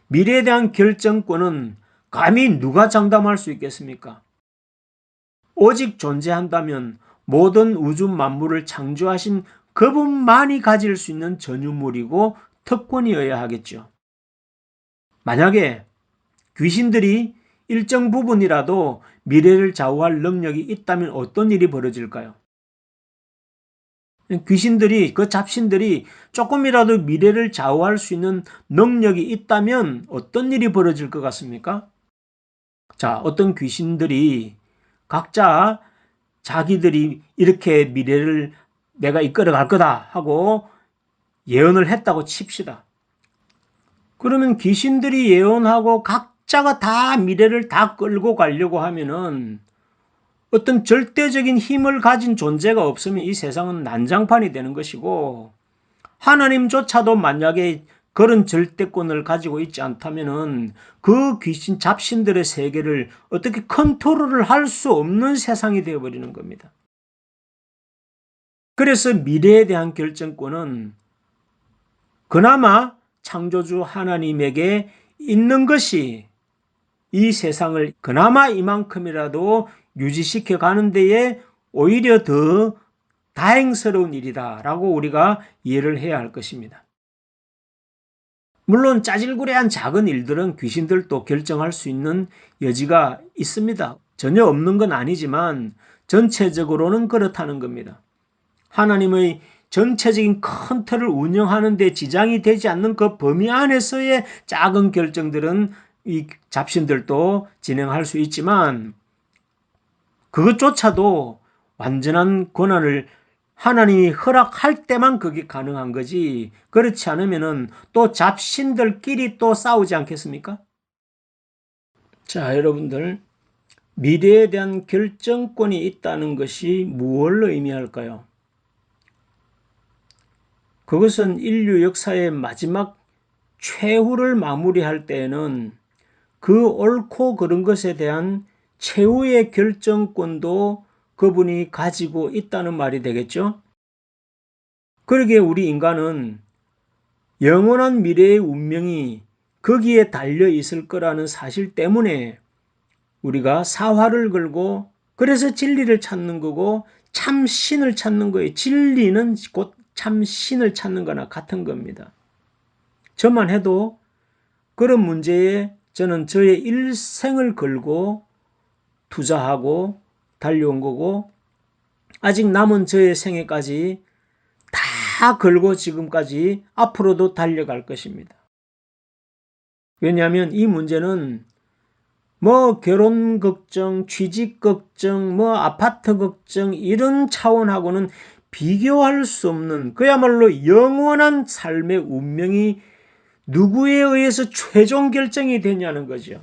[SPEAKER 1] 미래에 대한 결정권은 감히 누가 장담할 수 있겠습니까? 오직 존재한다면 모든 우주 만물을 창조하신 그분만이 가질 수 있는 전유물이고 특권이어야 하겠죠. 만약에 귀신들이 일정 부분이라도 미래를 좌우할 능력이 있다면 어떤 일이 벌어질까요? 귀신들이, 그 잡신들이 조금이라도 미래를 좌우할 수 있는 능력이 있다면 어떤 일이 벌어질 것 같습니까? 자, 어떤 귀신들이 각자 자기들이 이렇게 미래를 내가 이끌어 갈 거다 하고 예언을 했다고 칩시다. 그러면 귀신들이 예언하고 각자가 다 미래를 다 끌고 가려고 하면은 어떤 절대적인 힘을 가진 존재가 없으면 이 세상은 난장판이 되는 것이고, 하나님조차도 만약에 그런 절대권을 가지고 있지 않다면은 그 귀신 잡신들의 세계를 어떻게 컨트롤을 할 수 없는 세상이 되어버리는 겁니다. 그래서 미래에 대한 결정권은 그나마 창조주 하나님에게 있는 것이 이 세상을 그나마 이만큼이라도 유지시켜 가는 데에 오히려 더 다행스러운 일이다라고 우리가 이해를 해야 할 것입니다. 물론 짜질구레한 작은 일들은 귀신들도 결정할 수 있는 여지가 있습니다. 전혀 없는 건 아니지만 전체적으로는 그렇다는 겁니다. 하나님의 전체적인 큰 틀을 운영하는 데 지장이 되지 않는 그 범위 안에서의 작은 결정들은 이 잡신들도 진행할 수 있지만, 그것조차도 완전한 권한을 하나님이 허락할 때만 그게 가능한 거지, 그렇지 않으면은 또 잡신들끼리 또 싸우지 않겠습니까? 자, 여러분들, 미래에 대한 결정권이 있다는 것이 무엇을 의미할까요? 그것은 인류 역사의 마지막 최후를 마무리할 때에는 그 옳고 그른 것에 대한 최후의 결정권도 그분이 가지고 있다는 말이 되겠죠? 그러기에 우리 인간은 영원한 미래의 운명이 거기에 달려 있을 거라는 사실 때문에 우리가 사활을 걸고, 그래서 진리를 찾는 거고 참 신을 찾는 거예요. 진리는 곧 참 신을 찾는 거나 같은 겁니다. 저만 해도 그런 문제에 저는 저의 일생을 걸고 투자하고 달려온 거고, 아직 남은 저의 생애까지 다 걸고 지금까지 앞으로도 달려갈 것입니다. 왜냐하면 이 문제는 뭐 결혼 걱정, 취직 걱정, 뭐 아파트 걱정 이런 차원하고는 비교할 수 없는 그야말로 영원한 삶의 운명이 누구에 의해서 최종 결정이 되냐는 거죠.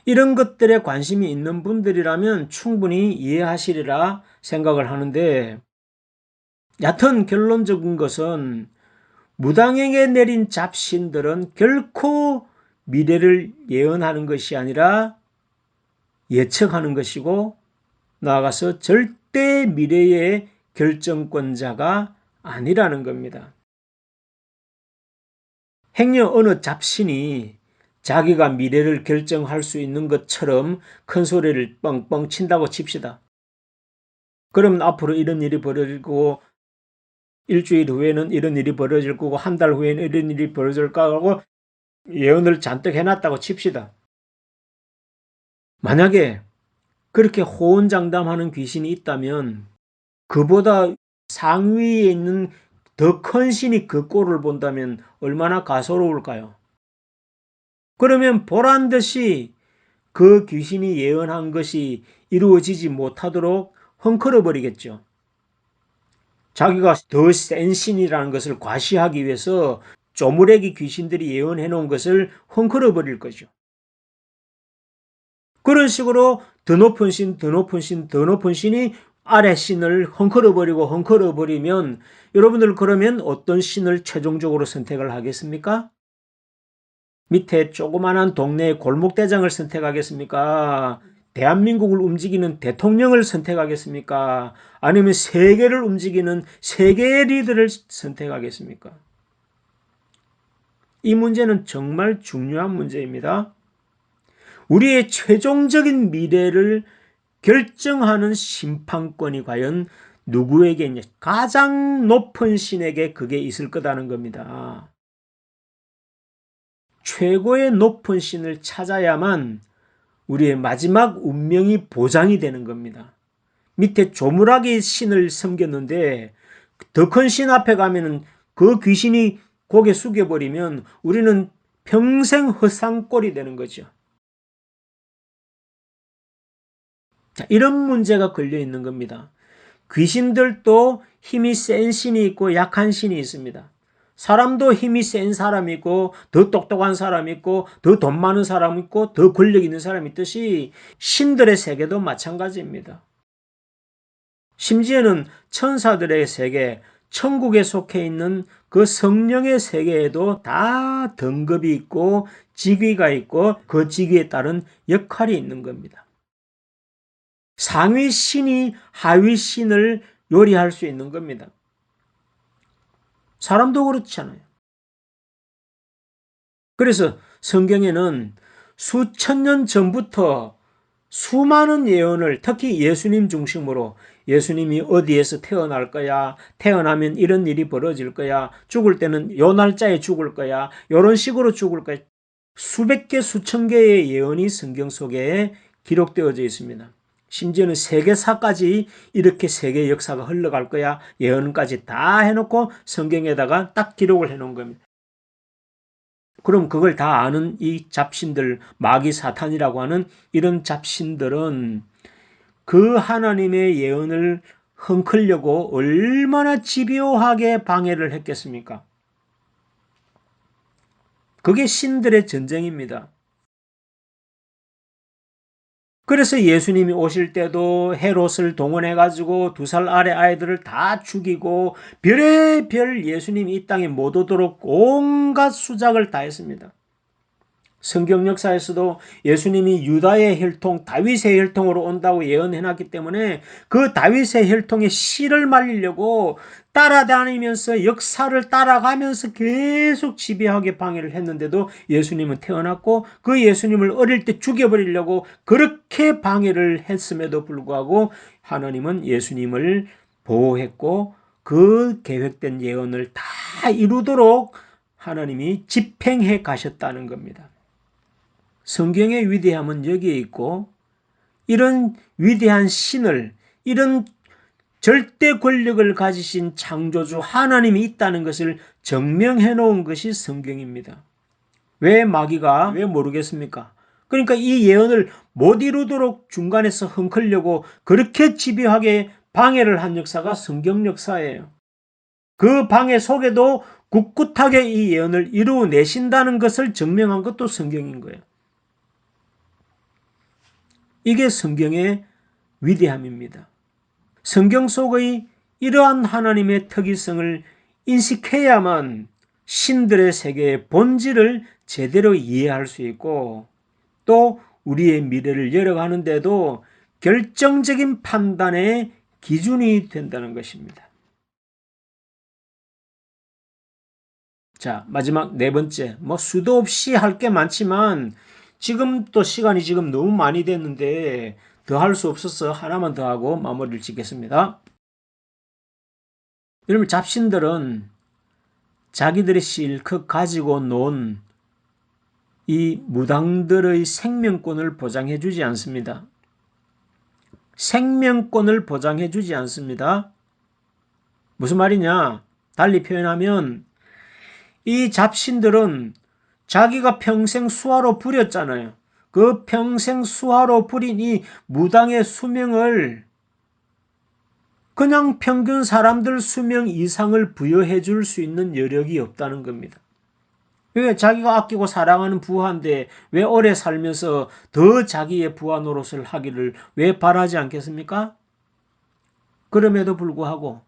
[SPEAKER 1] 이런 것들에 관심이 있는 분들이라면 충분히 이해하시리라 생각을 하는데, 얕은 결론적인 것은 무당에게 내린 잡신들은 결코 미래를 예언하는 것이 아니라 예측하는 것이고, 나아가서 절대 미래의 결정권자가 아니라는 겁니다. 행여 어느 잡신이 자기가 미래를 결정할 수 있는 것처럼 큰 소리를 뻥뻥 친다고 칩시다. 그럼 앞으로 이런 일이 벌어지고, 일주일 후에는 이런 일이 벌어질 거고, 한 달 후에는 이런 일이 벌어질 거고 예언을 잔뜩 해놨다고 칩시다. 만약에 그렇게 호언장담하는 귀신이 있다면 그보다 상위에 있는 더 큰 신이 그 꼴을 본다면 얼마나 가소로울까요? 그러면 보란듯이 그 귀신이 예언한 것이 이루어지지 못하도록 헝클어 버리겠죠. 자기가 더 센 신이라는 것을 과시하기 위해서 쪼무레기 귀신들이 예언해 놓은 것을 헝클어 버릴 거죠. 그런 식으로 더 높은 신, 더 높은 신, 더 높은 신이 아래 신을 헝클어 버리면 여러분들 그러면 어떤 신을 최종적으로 선택을 하겠습니까? 밑에 조그만한 동네의 골목대장을 선택하겠습니까? 대한민국을 움직이는 대통령을 선택하겠습니까? 아니면 세계를 움직이는 세계의 리더를 선택하겠습니까? 이 문제는 정말 중요한 문제입니다. 우리의 최종적인 미래를 결정하는 심판권이 과연 누구에게 있냐? 가장 높은 신에게 그게 있을 거다는 겁니다. 최고의 높은 신을 찾아야만 우리의 마지막 운명이 보장이 되는 겁니다. 밑에 조물하게 신을 섬겼는데 더 큰 신 앞에 가면은 그 귀신이 고개 숙여버리면 우리는 평생 허상꼴이 되는 거죠. 자, 이런 문제가 걸려 있는 겁니다. 귀신들도 힘이 센 신이 있고 약한 신이 있습니다. 사람도 힘이 센 사람이 있고 더 똑똑한 사람이 있고 더 돈 많은 사람이 있고 더 권력 있는 사람이 있듯이 신들의 세계도 마찬가지입니다. 심지어는 천사들의 세계, 천국에 속해 있는 그 성령의 세계에도 다 등급이 있고 직위가 있고 그 직위에 따른 역할이 있는 겁니다. 상위 신이 하위 신을 요리할 수 있는 겁니다. 사람도 그렇잖아요. 그래서 성경에는 수천 년 전부터 수많은 예언을 특히 예수님 중심으로 예수님이 어디에서 태어날 거야, 태어나면 이런 일이 벌어질 거야, 죽을 때는 요 날짜에 죽을 거야, 이런 식으로 죽을 거야. 수백 개, 수천 개의 예언이 성경 속에 기록되어져 있습니다. 심지어는 세계사까지 이렇게 세계 역사가 흘러갈 거야 예언까지 다 해놓고 성경에다가 딱 기록을 해놓은 겁니다. 그럼 그걸 다 아는 이 잡신들, 마귀 사탄이라고 하는 이런 잡신들은 그 하나님의 예언을 헝클려고 얼마나 집요하게 방해를 했겠습니까? 그게 신들의 전쟁입니다. 그래서 예수님이 오실 때도 헤롯을 동원해가지고 2살 아래 아이들을 다 죽이고 별의별 예수님이 이 땅에 못 오도록 온갖 수작을 다 했습니다. 성경 역사에서도 예수님이 유다의 혈통, 다윗의 혈통으로 온다고 예언해놨기 때문에 그 다윗의 혈통에 씨를 말리려고 따라다니면서 역사를 따라가면서 계속 지배하게 방해를 했는데도 예수님은 태어났고 그 예수님을 어릴 때 죽여버리려고 그렇게 방해를 했음에도 불구하고 하나님은 예수님을 보호했고 그 계획된 예언을 다 이루도록 하나님이 집행해 가셨다는 겁니다. 성경의 위대함은 여기에 있고 이런 위대한 신을 이런 절대 권력을 가지신 창조주 하나님이 있다는 것을 증명해 놓은 것이 성경입니다. 왜 마귀가 왜 모르겠습니까? 그러니까 이 예언을 못 이루도록 중간에서 헝클려고 그렇게 집요하게 방해를 한 역사가 성경 역사예요. 그 방해 속에도 꿋꿋하게 이 예언을 이루어내신다는 것을 증명한 것도 성경인 거예요. 이게 성경의 위대함입니다. 성경 속의 이러한 하나님의 특이성을 인식해야만 신들의 세계의 본질을 제대로 이해할 수 있고 또 우리의 미래를 열어가는 데도 결정적인 판단의 기준이 된다는 것입니다. 자, 마지막 4번째. 수도 없이 할 게 많지만 지금 또 시간이 지금 너무 많이 됐는데 더 할 수 없어서 하나만 더 하고 마무리를 짓겠습니다. 여러분, 잡신들은 자기들이 실컷 가지고 논 이 무당들의 생명권을 보장해 주지 않습니다. 생명권을 보장해 주지 않습니다. 무슨 말이냐? 달리 표현하면 이 잡신들은 자기가 평생 수하로 부렸잖아요. 그 평생 수하로 부린 이 무당의 수명을 그냥 평균 사람들 수명 이상을 부여해 줄 수 있는 여력이 없다는 겁니다. 왜 자기가 아끼고 사랑하는 부하인데 왜 오래 살면서 더 자기의 부하 노릇을 하기를 왜 바라지 않겠습니까? 그럼에도 불구하고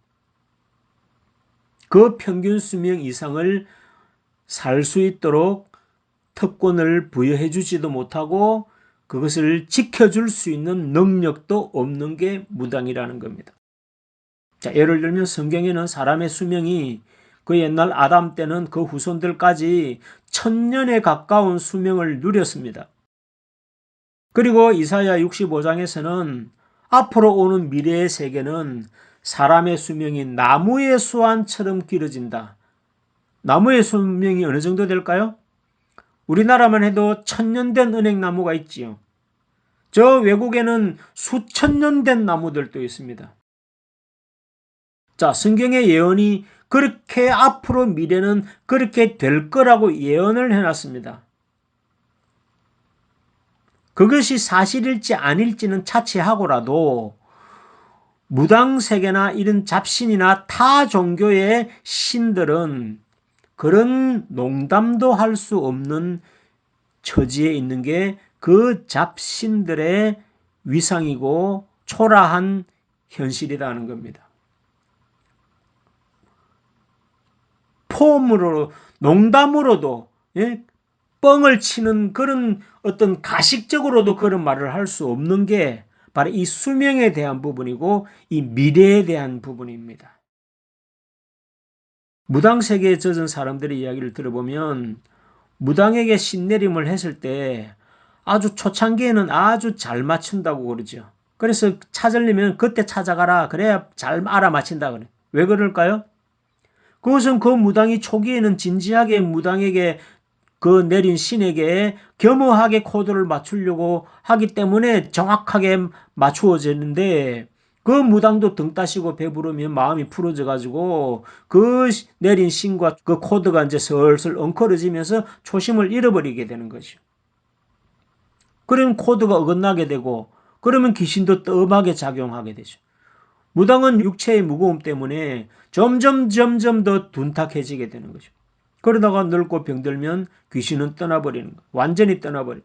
[SPEAKER 1] 그 평균 수명 이상을 살 수 있도록 특권을 부여해 주지도 못하고 그것을 지켜줄 수 있는 능력도 없는 게 무당이라는 겁니다. 자, 예를 들면 성경에는 사람의 수명이 그 옛날 아담 때는 그 후손들까지 1000년에 가까운 수명을 누렸습니다. 그리고 이사야 65장에서는 앞으로 오는 미래의 세계는 사람의 수명이 나무의 수완처럼 길어진다. 나무의 수명이 어느 정도 될까요? 우리나라만 해도 1000년 된 은행나무가 있지요. 저 외국에는 수천 년 된 나무들도 있습니다. 자, 성경의 예언이 그렇게 앞으로 미래는 그렇게 될 거라고 예언을 해놨습니다. 그것이 사실일지 아닐지는 차치하고라도 무당세계나 이런 잡신이나 타 종교의 신들은 그런 농담도 할 수 없는 처지에 있는 게 그 잡신들의 위상이고 초라한 현실이라는 겁니다. 폼으로, 농담으로도, 예? 뻥을 치는 그런 어떤 가식적으로도 그런 말을 할 수 없는 게 바로 이 수명에 대한 부분이고 이 미래에 대한 부분입니다. 무당 세계에 젖은 사람들의 이야기를 들어보면 무당에게 신내림을 했을 때 아주 초창기에는 아주 잘 맞춘다고 그러죠. 그래서 찾으려면 그때 찾아가라. 그래야 잘 알아맞힌다 그래. 왜 그럴까요? 그것은 그 무당이 초기에는 진지하게 무당에게 그 내린 신에게 겸허하게 코드를 맞추려고 하기 때문에 정확하게 맞추어지는데 그 무당도 등 따시고 배부르면 마음이 풀어져 가지고 그 내린 신과 그 코드가 이제 슬슬 엉클어지면서 초심을 잃어버리게 되는 거죠. 그러면 코드가 어긋나게 되고 그러면 귀신도 뜸하게 작용하게 되죠. 무당은 육체의 무거움 때문에 점점 더 둔탁해지게 되는 거죠. 그러다가 늙고 병들면 귀신은 떠나버리는 거예요. 완전히 떠나버려요.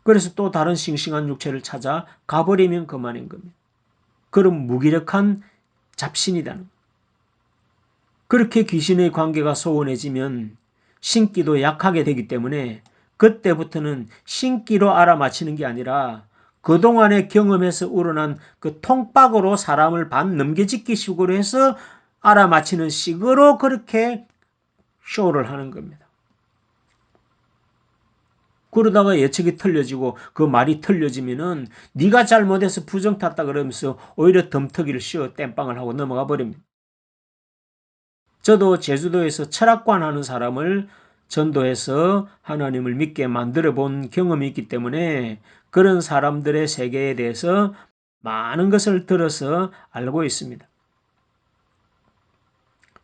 [SPEAKER 1] 그래서 또 다른 싱싱한 육체를 찾아 가버리면 그만인 겁니다. 그런 무기력한 잡신이라는 거예요. 그렇게 귀신의 관계가 소원해지면 신기도 약하게 되기 때문에 그때부터는 신기로 알아맞히는 게 아니라 그동안에 경험해서 우러난 그 통박으로 사람을 반 넘겨짓기식으로 해서 알아맞히는 식으로 그렇게 쇼를 하는 겁니다. 그러다가 예측이 틀려지고 그 말이 틀려지면은 네가 잘못해서 부정 탔다 그러면서 오히려 덤터기를 씌워 땜빵을 하고 넘어가 버립니다. 저도 제주도에서 철학관 하는 사람을 전도해서 하나님을 믿게 만들어 본 경험이 있기 때문에 그런 사람들의 세계에 대해서 많은 것을 들어서 알고 있습니다.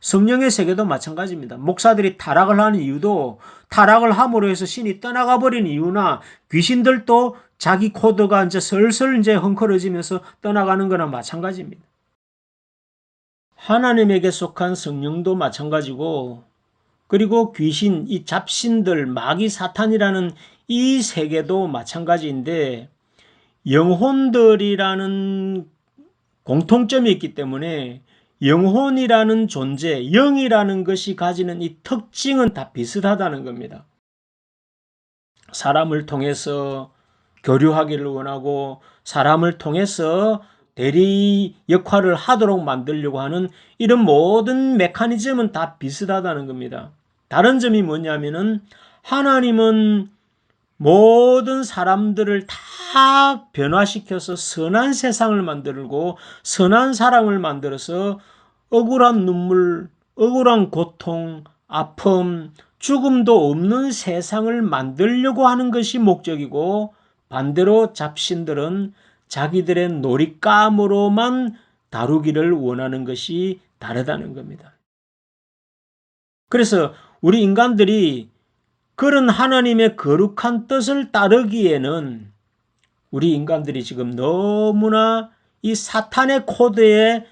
[SPEAKER 1] 성령의 세계도 마찬가지입니다. 목사들이 타락을 하는 이유도 타락을 함으로 해서 신이 떠나가 버린 이유나 귀신들도 자기 코드가 이제 슬슬 이제 헝클어지면서 떠나가는 거나 마찬가지입니다. 하나님에게 속한 성령도 마찬가지고 그리고 귀신, 이 잡신들, 마귀 사탄이라는 이 세계도 마찬가지인데 영혼들이라는 공통점이 있기 때문에 영혼이라는 존재, 영이라는 것이 가지는 이 특징은 다 비슷하다는 겁니다. 사람을 통해서 교류하기를 원하고 사람을 통해서 대리 역할을 하도록 만들려고 하는 이런 모든 메커니즘은 다 비슷하다는 겁니다. 다른 점이 뭐냐면은 하나님은 모든 사람들을 다 변화시켜서 선한 세상을 만들고 선한 사람을 만들어서 억울한 눈물, 억울한 고통, 아픔, 죽음도 없는 세상을 만들려고 하는 것이 목적이고 반대로 잡신들은 자기들의 놀잇감으로만 다루기를 원하는 것이 다르다는 겁니다. 그래서 우리 인간들이 그런 하나님의 거룩한 뜻을 따르기에는 우리 인간들이 지금 너무나 이 사탄의 코드에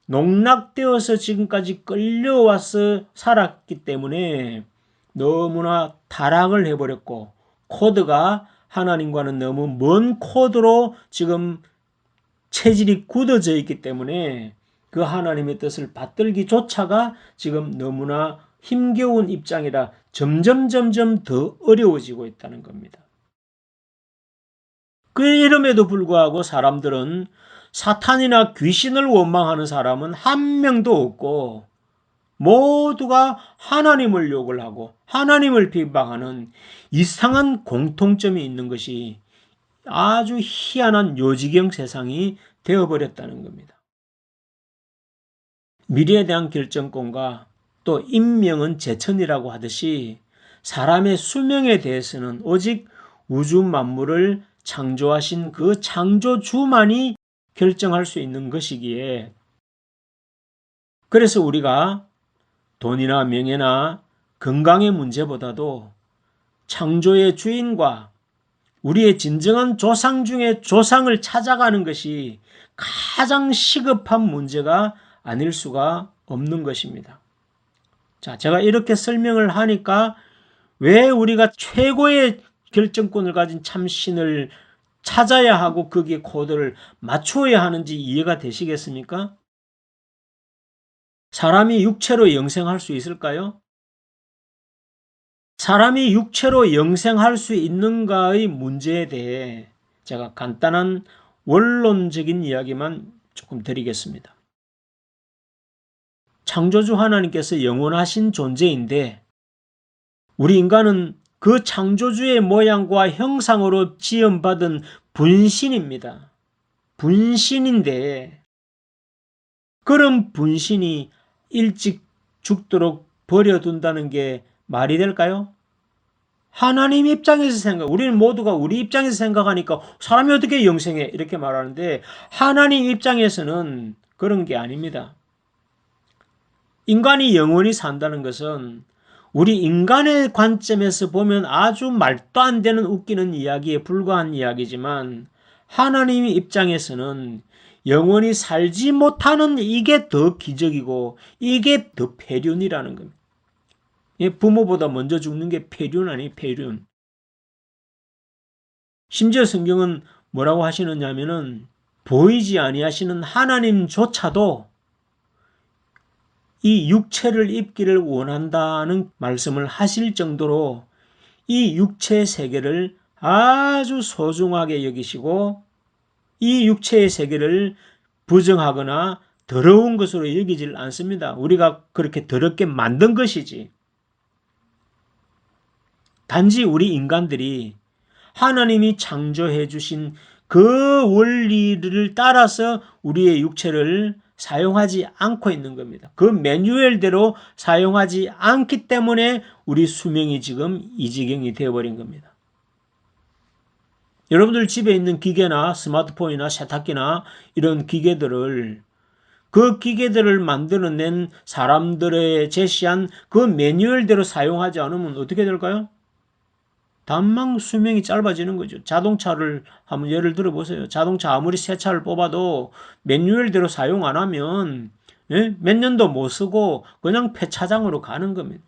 [SPEAKER 1] 농락되어서 지금까지 끌려와서 살았기 때문에 너무나 타락을 해버렸고 코드가 하나님과는 너무 먼 코드로 지금 체질이 굳어져 있기 때문에 그 하나님의 뜻을 받들기조차가 지금 너무나 힘겨운 입장이라 점점 더 어려워지고 있다는 겁니다. 이름에도 불구하고 사람들은 사탄이나 귀신을 원망하는 사람은 한 명도 없고 모두가 하나님을 욕을 하고 하나님을 비방하는 이상한 공통점이 있는 것이 아주 희한한 요지경 세상이 되어버렸다는 겁니다. 미래에 대한 결정권과 또 인명은 제천이라고 하듯이 사람의 수명에 대해서는 오직 우주 만물을 창조하신 그 창조주만이 결정할 수 있는 것이기에 그래서 우리가 돈이나 명예나 건강의 문제보다도 창조의 주인과 우리의 진정한 조상 중에 조상을 찾아가는 것이 가장 시급한 문제가 아닐 수가 없는 것입니다. 자, 제가 이렇게 설명을 하니까 왜 우리가 최고의 결정권을 가진 참신을 찾아야 하고 거기에 코드를 맞추어야 하는지 이해가 되시겠습니까? 사람이 육체로 영생할 수 있을까요? 사람이 육체로 영생할 수 있는가의 문제에 대해 제가 간단한 원론적인 이야기만 조금 드리겠습니다. 창조주 하나님께서 영원하신 존재인데 우리 인간은 그 창조주의 모양과 형상으로 지음받은 분신입니다. 분신인데 그런 분신이 일찍 죽도록 버려둔다는 게 말이 될까요? 하나님 입장에서 우리는 모두가 우리 입장에서 생각하니까 사람이 어떻게 영생해? 이렇게 말하는데 하나님 입장에서는 그런 게 아닙니다. 인간이 영원히 산다는 것은 우리 인간의 관점에서 보면 아주 말도 안 되는 웃기는 이야기에 불과한 이야기지만 하나님 입장에서는 영원히 살지 못하는 이게 더 기적이고 이게 더 폐륜이라는 겁니다. 부모보다 먼저 죽는 게 폐륜 아니에요, 폐륜. 심지어 성경은 뭐라고 하시느냐 하면은 보이지 아니하시는 하나님조차도 이 육체를 입기를 원한다는 말씀을 하실 정도로 이 육체의 세계를 아주 소중하게 여기시고 이 육체의 세계를 부정하거나 더러운 것으로 여기질 않습니다. 우리가 그렇게 더럽게 만든 것이지. 단지 우리 인간들이 하나님이 창조해 주신 그 원리를 따라서 우리의 육체를 사용하지 않고 있는 겁니다. 그 매뉴얼대로 사용하지 않기 때문에 우리 수명이 지금 이 지경이 되어버린 겁니다. 여러분들 집에 있는 기계나 스마트폰이나 세탁기나 이런 기계들을 그 기계들을 만들어낸 사람들의 제시한 그 매뉴얼대로 사용하지 않으면 어떻게 될까요? 단망 수명이 짧아지는 거죠. 자동차를 한번 예를 들어 보세요. 자동차 아무리 새 차를 뽑아도 매뉴얼대로 사용 안 하면 몇 년도 못 쓰고 그냥 폐차장으로 가는 겁니다.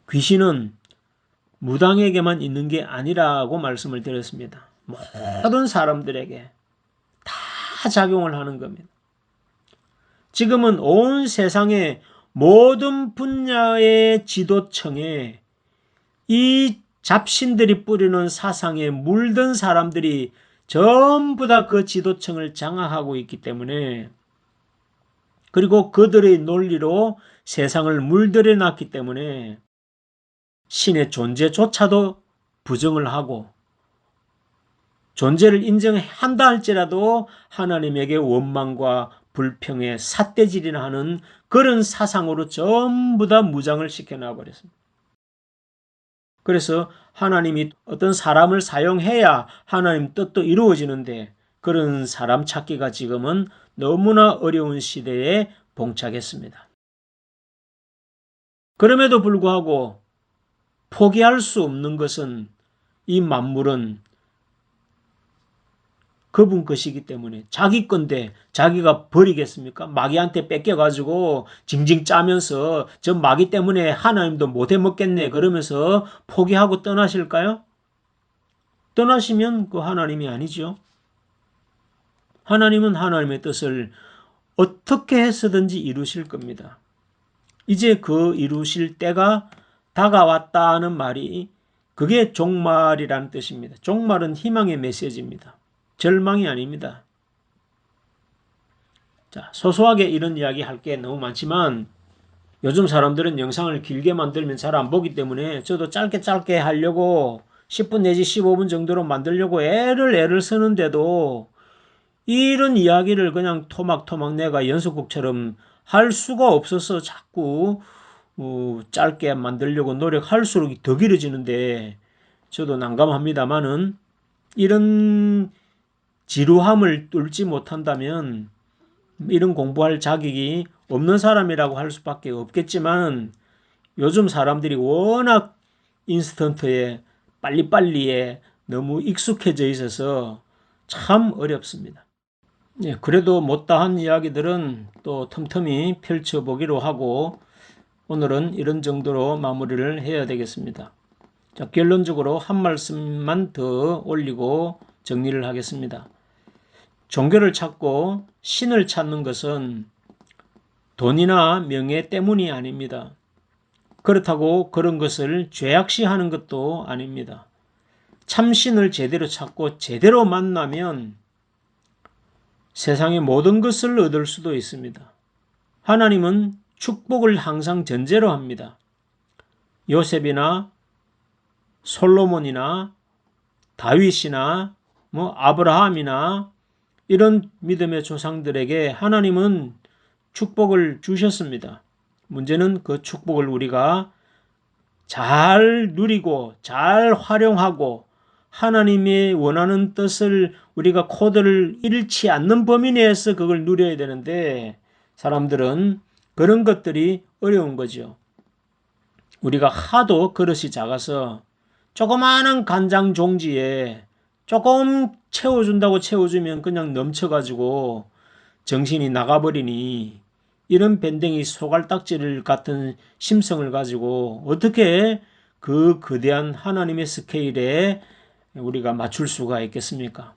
[SPEAKER 1] 귀신은 무당에게만 있는 게 아니라고 말씀을 드렸습니다. 모든 사람들에게 다 작용을 하는 겁니다. 지금은 온 세상에 모든 분야의 지도층에 이 잡신들이 뿌리는 사상에 물든 사람들이 전부 다 그 지도층을 장악하고 있기 때문에 그리고 그들의 논리로 세상을 물들여 놨기 때문에 신의 존재조차도 부정을 하고 존재를 인정한다 할지라도 하나님에게 원망과 불평에 삿대질이나 하는 그런 사상으로 전부 다 무장을 시켜놔 버렸습니다. 그래서 하나님이 어떤 사람을 사용해야 하나님 뜻도 이루어지는데 그런 사람 찾기가 지금은 너무나 어려운 시대에 봉착했습니다. 그럼에도 불구하고 포기할 수 없는 것은 이 만물은 그분 것이기 때문에 자기 건데 자기가 버리겠습니까? 마귀한테 뺏겨가지고 징징 짜면서 저 마귀 때문에 하나님도 못 해먹겠네 그러면서 포기하고 떠나실까요? 떠나시면 그 하나님이 아니죠. 하나님은 하나님의 뜻을 어떻게 해서든지 이루실 겁니다. 이제 그 이루실 때가 다가왔다는 말이 그게 종말이라는 뜻입니다. 종말은 희망의 메시지입니다. 절망이 아닙니다. 자, 소소하게 이런 이야기 할 게 너무 많지만 요즘 사람들은 영상을 길게 만들면 잘 안 보기 때문에 저도 짧게 하려고 10분 내지 15분 정도로 만들려고 애를 쓰는데도 이런 이야기를 그냥 토막토막 내가 연속곡처럼 할 수가 없어서 자꾸 짧게 만들려고 노력할수록 더 길어지는데 저도 난감합니다만은 이런 지루함을 뚫지 못한다면 이런 공부할 자격이 없는 사람이라고 할 수밖에 없겠지만 요즘 사람들이 워낙 인스턴트에 빨리빨리에 너무 익숙해져 있어서 참 어렵습니다. 예, 그래도 못다한 이야기들은 또 틈틈이 펼쳐보기로 하고 오늘은 이런 정도로 마무리를 해야 되겠습니다. 자, 결론적으로 한 말씀만 더 올리고 정리를 하겠습니다. 종교를 찾고 신을 찾는 것은 돈이나 명예 때문이 아닙니다. 그렇다고 그런 것을 죄악시하는 것도 아닙니다. 참신을 제대로 찾고 제대로 만나면 세상의 모든 것을 얻을 수도 있습니다. 하나님은 축복을 항상 전제로 합니다. 요셉이나 솔로몬이나 다윗이나 아브라함이나 이런 믿음의 조상들에게 하나님은 축복을 주셨습니다. 문제는 그 축복을 우리가 잘 누리고 잘 활용하고 하나님이 원하는 뜻을 우리가 코드를 잃지 않는 범위 내에서 그걸 누려야 되는데 사람들은 그런 것들이 어려운 거죠. 우리가 하도 그릇이 작아서 조그마한 간장 종지에 조금 채워준다고 채워주면 그냥 넘쳐가지고 정신이 나가버리니 이런 밴댕이 소갈딱지를 같은 심성을 가지고 어떻게 그 거대한 하나님의 스케일에 우리가 맞출 수가 있겠습니까?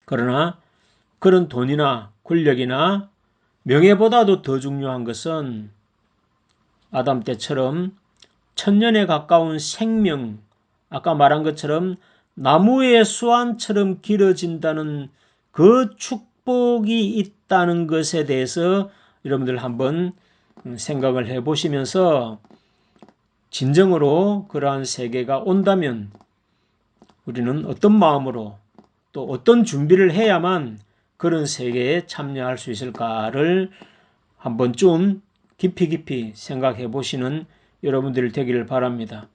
[SPEAKER 1] 그러나 그런 돈이나 권력이나 명예보다도 더 중요한 것은 아담 때처럼 천년에 가까운 생명, 아까 말한 것처럼 나무의 수완처럼 길어진다는 그 축복이 있다는 것에 대해서 여러분들 한번 생각을 해보시면서 진정으로 그러한 세계가 온다면 우리는 어떤 마음으로 또 어떤 준비를 해야만 그런 세계에 참여할 수 있을까를 한번 좀 깊이 생각해 보시는 여러분들 되기를 바랍니다.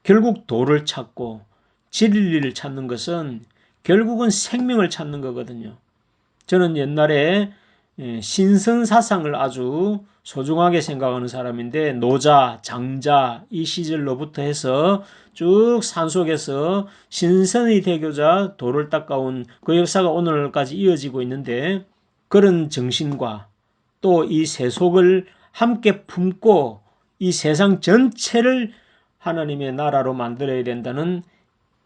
[SPEAKER 1] 결국 도를 찾고 진리를 찾는 것은 결국은 생명을 찾는 거거든요. 저는 옛날에 신선사상을 아주 소중하게 생각하는 사람인데 노자, 장자 이 시절로부터 해서 쭉 산속에서 신선의 대교자 도를 닦아온 그 역사가 오늘까지 이어지고 있는데 그런 정신과 또 이 세속을 함께 품고 이 세상 전체를 하나님의 나라로 만들어야 된다는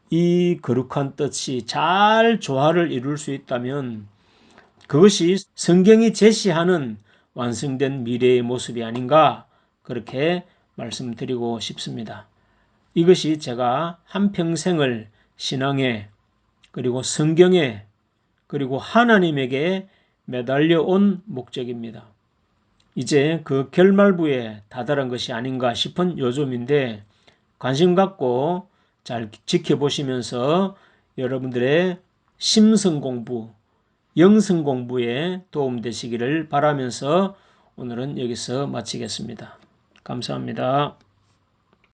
[SPEAKER 1] 이 거룩한 뜻이 잘 조화를 이룰 수 있다면 그것이 성경이 제시하는 완성된 미래의 모습이 아닌가 그렇게 말씀드리고 싶습니다. 이것이 제가 한평생을 신앙에 그리고 성경에 그리고 하나님에게 매달려 온 목적입니다. 이제 그 결말부에 다다른 것이 아닌가 싶은 요즘인데 관심 갖고 잘 지켜보시면서 여러분들의 심성 공부, 영성 공부에 도움되시기를 바라면서 오늘은 여기서 마치겠습니다. 감사합니다.